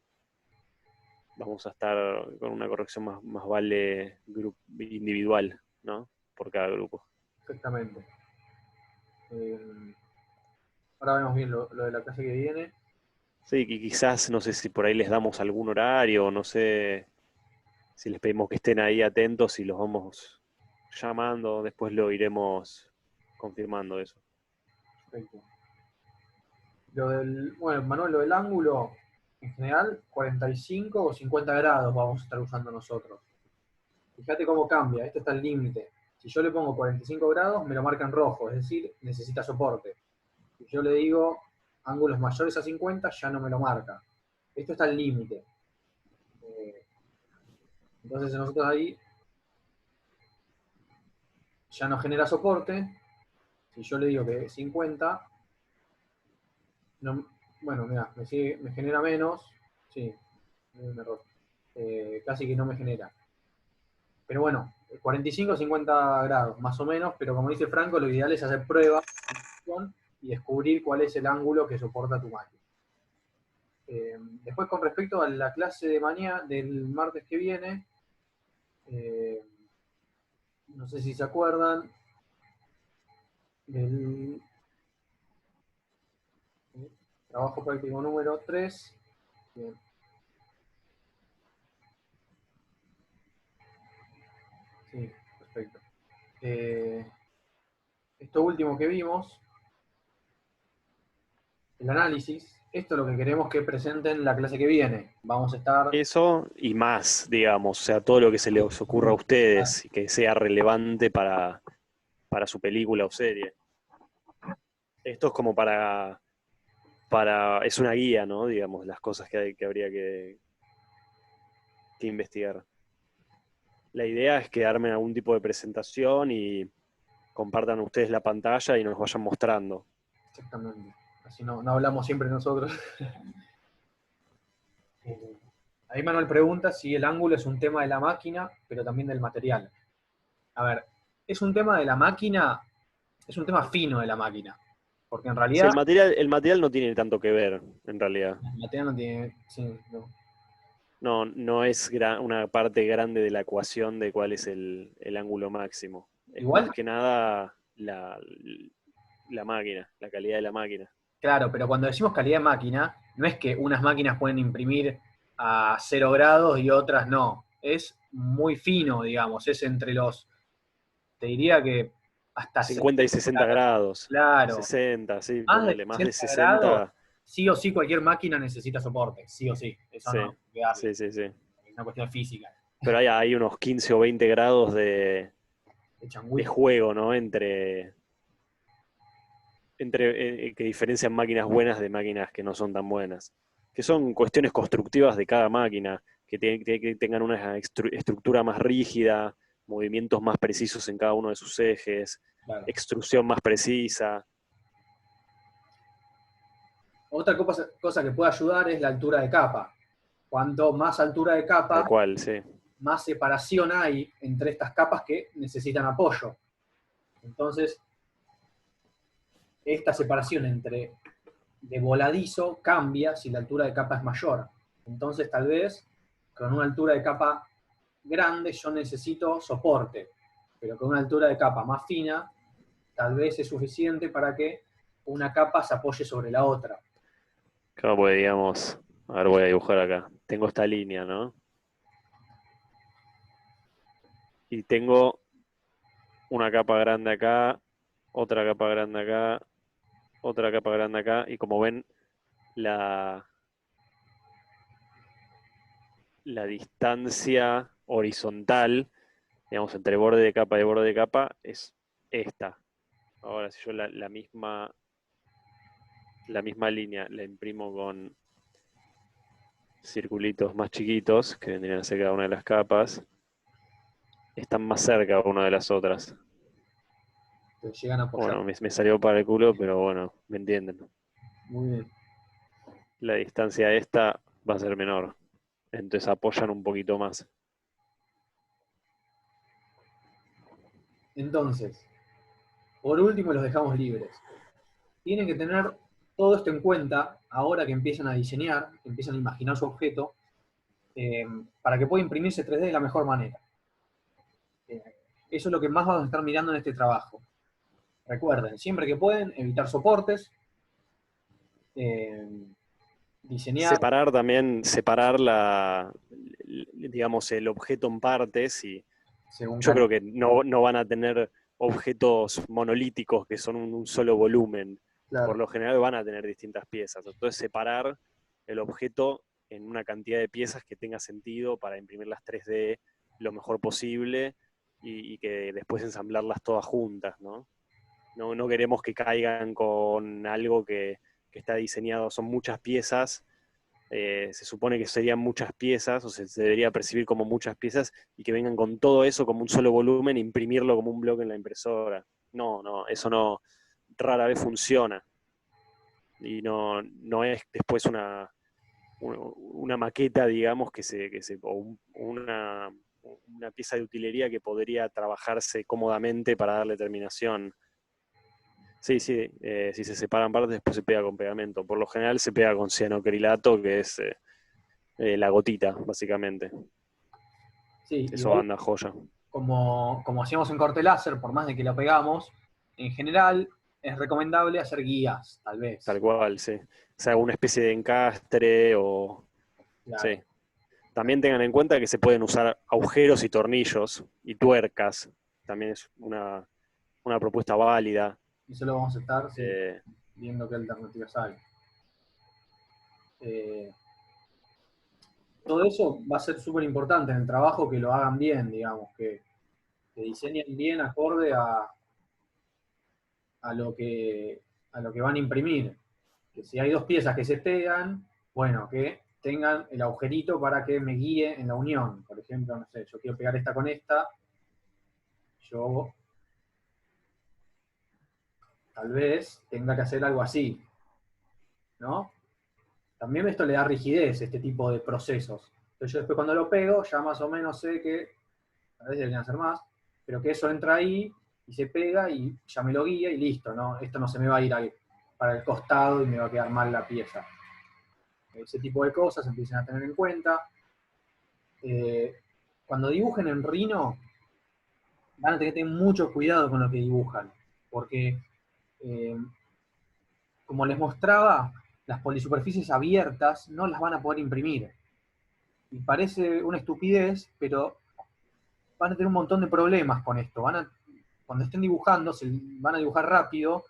[SPEAKER 2] Vamos a estar con una corrección más vale individual, ¿no? Por cada grupo.
[SPEAKER 1] Exactamente. Ahora vemos bien lo de la clase que viene.
[SPEAKER 2] Sí, que quizás, no sé si por ahí les damos algún horario, no sé si les pedimos que estén ahí atentos y los vamos llamando, después lo iremos confirmando eso.
[SPEAKER 1] Perfecto. Bueno, Manuel, lo del ángulo, en general, 45 o 50 grados vamos a estar usando nosotros. Fíjate cómo cambia, este está el límite. Si yo le pongo 45 grados, me lo marca en rojo, es decir, necesita soporte. Si yo le digo ángulos mayores a 50, ya no me lo marca. Esto está al límite. Entonces nosotros ahí ya no genera soporte. Si yo le digo que 50, no, bueno, mira, me genera menos. Sí, un error. Casi que no me genera. Pero bueno, 45 o 50 grados, más o menos, pero como dice Franco, lo ideal es hacer pruebas y descubrir cuál es el ángulo que soporta tu máquina. Después, con respecto a la clase de mañana, del martes que viene, no sé si se acuerdan del trabajo práctico número 3. Bien. Sí, perfecto. Esto último que vimos, el análisis, esto es lo que queremos que presenten la clase que viene. Vamos a estar...
[SPEAKER 2] Eso y más, digamos, o sea, todo lo que se les ocurra a ustedes y que sea relevante para su película o serie. Esto es como es una guía, ¿no? Digamos, las cosas que habría que investigar. La idea es que armen algún tipo de presentación y compartan ustedes la pantalla y nos vayan mostrando.
[SPEAKER 1] Exactamente. Así no hablamos siempre nosotros. Ahí Manuel pregunta si el ángulo es un tema de la máquina, pero también del material. A ver, es un tema de la máquina, es un tema fino de la máquina. Porque en
[SPEAKER 2] Sí,
[SPEAKER 1] realidad
[SPEAKER 2] el material no tiene tanto que ver, en realidad.
[SPEAKER 1] el material no tiene... Sí, no.
[SPEAKER 2] No es una parte grande de la ecuación de cuál es el ángulo máximo. Es
[SPEAKER 1] Igual,
[SPEAKER 2] más que nada la máquina, la calidad de la máquina.
[SPEAKER 1] claro, pero cuando decimos calidad de máquina, no es que unas máquinas pueden imprimir a 0 grados y otras no. Es muy fino, digamos, es entre los, te diría que hasta
[SPEAKER 2] 50 y 60
[SPEAKER 1] grados.
[SPEAKER 2] grados,
[SPEAKER 1] Claro,
[SPEAKER 2] 60, sí,
[SPEAKER 1] más de
[SPEAKER 2] ponele, más de
[SPEAKER 1] 60 grados,
[SPEAKER 2] 60,
[SPEAKER 1] sí o sí cualquier máquina necesita soporte, sí o sí, eso
[SPEAKER 2] sí,
[SPEAKER 1] no hay que darle,
[SPEAKER 2] sí, sí, sí.
[SPEAKER 1] es una cuestión física.
[SPEAKER 2] Pero hay unos 15 o 20 grados
[SPEAKER 1] De
[SPEAKER 2] de
[SPEAKER 1] changüí.
[SPEAKER 2] juego, ¿no? Que diferencian máquinas buenas de máquinas que no son tan buenas. Que son cuestiones constructivas de cada máquina, que tengan una estructura más rígida, movimientos más precisos en cada uno de sus ejes,
[SPEAKER 1] Claro.
[SPEAKER 2] extrusión más precisa.
[SPEAKER 1] Otra cosa que puede ayudar es la altura de capa. Cuanto más altura de
[SPEAKER 2] Tal
[SPEAKER 1] capa,
[SPEAKER 2] cual, sí.
[SPEAKER 1] más separación hay entre estas capas que necesitan apoyo. Entonces, esta separación entre de voladizo cambia si la altura de capa es mayor. Entonces, tal vez con una altura de capa grande yo necesito soporte, pero con una altura de capa más fina, tal vez es suficiente para que una capa se apoye sobre la otra.
[SPEAKER 2] Claro, pues digamos, a ver, voy a dibujar acá. Tengo esta línea, ¿no? Y tengo una capa grande acá, otra capa grande acá, otra capa grande acá, y como ven, la, la distancia horizontal, digamos, entre borde de capa y borde de capa, es esta. Ahora, si yo la misma línea la imprimo con circulitos más chiquitos, que vendrían a ser cada una de las capas, están más cerca una de las otras.
[SPEAKER 1] Que llegan a apoyar.
[SPEAKER 2] Bueno, me salió para el culo, pero bueno, me entienden.
[SPEAKER 1] Muy bien.
[SPEAKER 2] La distancia esta va a ser menor, entonces apoyan un poquito más.
[SPEAKER 1] Entonces, por último los dejamos libres. Tienen que tener todo esto en cuenta ahora que empiezan a diseñar, que empiezan a imaginar su objeto, para que pueda imprimirse 3D de la mejor manera. Eso es lo que más vamos a estar mirando en este trabajo. Recuerden, siempre que pueden, evitar soportes, diseñar
[SPEAKER 2] Separar también, digamos, el objeto en partes y
[SPEAKER 1] según
[SPEAKER 2] yo creo que no van a tener objetos monolíticos que son un solo volumen.
[SPEAKER 1] claro.
[SPEAKER 2] Por lo general van a tener distintas piezas. Entonces separar el objeto en una cantidad de piezas que tenga sentido para imprimir las 3D lo mejor posible y que después ensamblarlas todas juntas, ¿no? No queremos que caigan con algo que está diseñado, son muchas piezas, se supone que serían muchas piezas, o se debería percibir como muchas piezas, y que vengan con todo eso como un solo volumen e imprimirlo como un bloque en la impresora. No, eso no, rara vez funciona. Y no es después una maqueta, digamos, o una pieza de utilería que podría trabajarse cómodamente para darle terminación. Sí, si se separan partes, después se pega con pegamento. Por lo general se pega con cianocrilato, que es la gotita, básicamente.
[SPEAKER 1] Sí,
[SPEAKER 2] Eso
[SPEAKER 1] igual
[SPEAKER 2] anda joya.
[SPEAKER 1] como hacíamos en corte láser, por más de que lo pegamos, en general es recomendable hacer guías, tal vez.
[SPEAKER 2] Tal cual, sí. O sea, una especie de encastre o...
[SPEAKER 1] Claro.
[SPEAKER 2] Sí. También tengan en cuenta que se pueden usar agujeros y tornillos y tuercas. También es una propuesta válida.
[SPEAKER 1] Eso lo vamos a estar sí,
[SPEAKER 2] Eh,
[SPEAKER 1] viendo qué alternativas hay. Todo eso va a ser súper importante en el trabajo, que lo hagan bien, digamos, que diseñen bien acorde a lo que van a imprimir. Que si hay dos piezas que se pegan, bueno, que tengan el agujerito para que me guíe en la unión. Por ejemplo, no sé, yo quiero pegar esta con esta, yo tal vez tenga que hacer algo así, ¿no? También esto le da rigidez, este tipo de procesos. Entonces yo después cuando lo pego, ya más o menos sé que, a veces deberían hacer más, pero que eso entra ahí y se pega y ya me lo guía y listo, ¿no? Esto no se me va a ir para el costado y me va a quedar mal la pieza. Ese tipo de cosas empiecen a tener en cuenta. Cuando dibujen en Rhino, van a tener que tener mucho cuidado con lo que dibujan, porque, como les mostraba, las polisuperficies abiertas no las van a poder imprimir. Y parece una estupidez, pero van a tener un montón de problemas con esto. Cuando estén dibujando, van a dibujar rápido,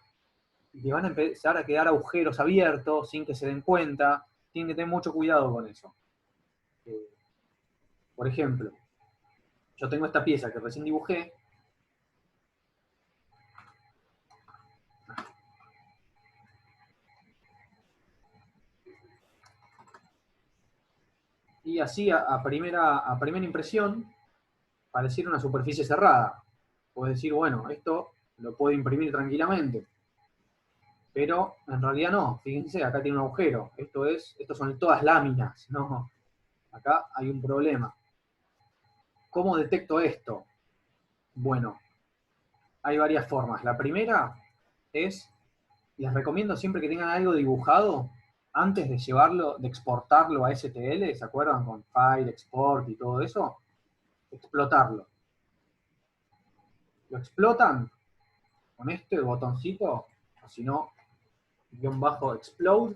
[SPEAKER 1] y le van a empezar a quedar agujeros abiertos sin que se den cuenta. Tienen que tener mucho cuidado con eso. Por ejemplo, yo tengo esta pieza que recién dibujé. Y así, a primera impresión, pareciera una superficie cerrada. Puedes decir, bueno, esto lo puedo imprimir tranquilamente. Pero en realidad no. Fíjense, acá tiene un agujero. Estos son todas láminas. No, acá hay un problema. ¿Cómo detecto esto? Bueno, hay varias formas. La primera es, les recomiendo siempre que tengan algo dibujado, antes de llevarlo, de exportarlo a STL, ¿se acuerdan? Con File, Export y todo eso, explotarlo. Lo explotan con este botoncito, o si no, --explode.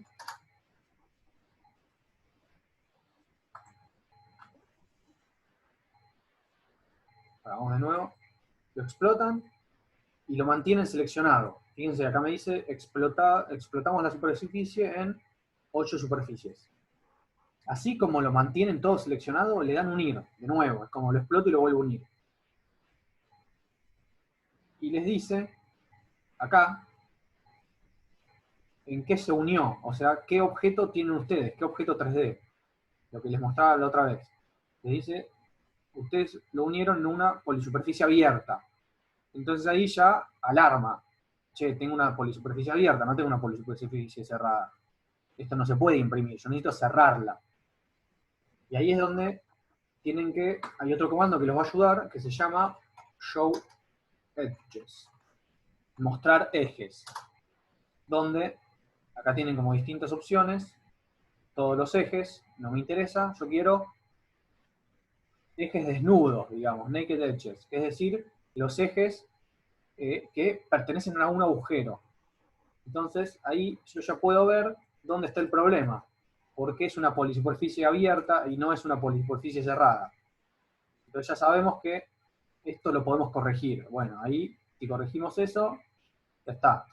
[SPEAKER 1] Vamos de nuevo. Lo explotan y lo mantienen seleccionado. Fíjense, acá me dice, explotamos la superficie en 8 superficies. Así como lo mantienen todo seleccionado, le dan unir, de nuevo, es como lo exploto y lo vuelvo a unir. Y les dice, acá, en qué se unió, o sea, qué objeto tienen ustedes, qué objeto 3D, lo que les mostraba la otra vez. Les dice, ustedes lo unieron en una polisuperficie abierta. Entonces ahí ya alarma. Che, tengo una polisuperficie abierta, no tengo una polisuperficie cerrada. Esto no se puede imprimir, yo necesito cerrarla. Y ahí es donde hay otro comando que los va a ayudar, que se llama Show Edges. Mostrar ejes. Donde, acá tienen como distintas opciones, todos los ejes, no me interesa, yo quiero ejes desnudos, digamos, naked edges, es decir, los ejes que pertenecen a un agujero. Entonces, ahí yo ya puedo ver dónde está el problema, porque es una polisuperficie abierta y no es una polisuperficie cerrada. Entonces ya sabemos que esto lo podemos corregir. Bueno, ahí, si corregimos eso, ya está.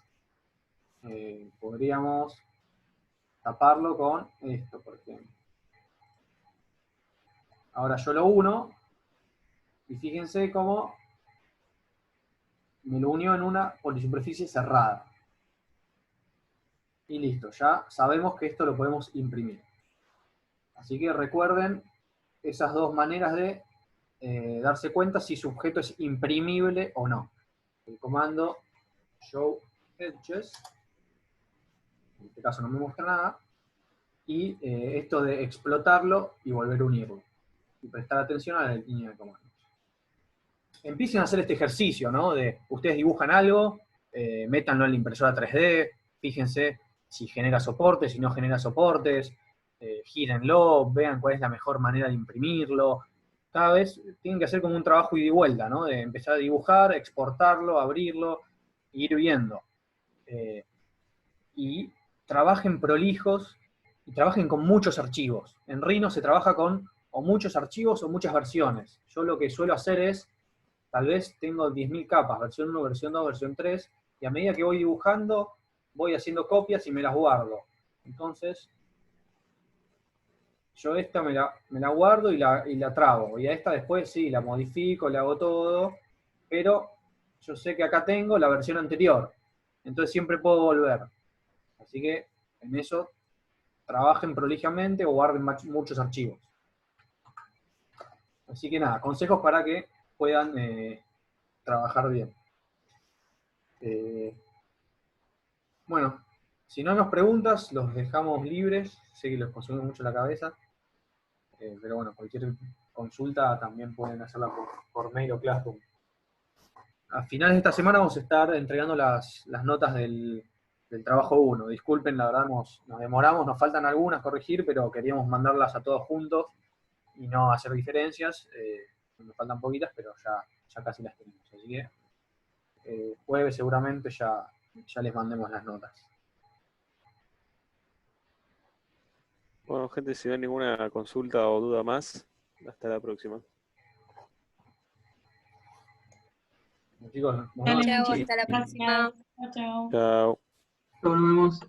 [SPEAKER 1] Podríamos taparlo con esto, por ejemplo. Ahora yo lo uno, y fíjense cómo me lo unió en una polisuperficie cerrada. Y listo, ya sabemos que esto lo podemos imprimir. Así que recuerden esas dos maneras de darse cuenta si su objeto es imprimible o no. El comando Show Edges, en este caso no me muestra nada, y esto de explotarlo y volver a unirlo. Y prestar atención a la línea de comandos. Empiecen a hacer este ejercicio, ¿no? De ustedes dibujan algo, métanlo en la impresora 3D, fíjense si genera soportes, si no genera soportes, gírenlo, vean cuál es la mejor manera de imprimirlo. Cada vez tienen que hacer como un trabajo ida y vuelta, ¿no? De empezar a dibujar, exportarlo, abrirlo, e ir viendo. Y trabajen prolijos y trabajen con muchos archivos. En Rhino se trabaja con o muchos archivos o muchas versiones. Yo lo que suelo hacer es, tal vez tengo 10.000 capas, versión 1, versión 2, versión 3, y a medida que voy dibujando, voy haciendo copias y me las guardo. Entonces, yo esta me la guardo y la trabo. Y a esta después sí, la modifico, le hago todo, pero yo sé que acá tengo la versión anterior. Entonces siempre puedo volver. Así que en eso trabajen prolijamente o guarden muchos archivos. Así que nada, consejos para que puedan trabajar bien. Bueno, si no nos preguntas, los dejamos libres. Sé que les consume mucho la cabeza. Pero bueno, cualquier consulta también pueden hacerla por mail o Classroom. A finales de esta semana vamos a estar entregando las notas del del trabajo 1. Disculpen, la verdad nos demoramos, nos faltan algunas corregir, pero queríamos mandarlas a todos juntos y no hacer diferencias. Nos faltan poquitas, pero ya casi las tenemos. Así que jueves seguramente ya les mandemos las notas.
[SPEAKER 2] Bueno, gente, si no hay ninguna consulta o duda más, hasta la próxima.
[SPEAKER 1] Chicos, nos
[SPEAKER 3] Dale,
[SPEAKER 1] vemos.
[SPEAKER 6] Chao,
[SPEAKER 3] muchísimas
[SPEAKER 6] hasta la
[SPEAKER 3] gracias.
[SPEAKER 6] próxima.
[SPEAKER 3] Chao, chao.
[SPEAKER 2] Chao.
[SPEAKER 7] Nos vemos.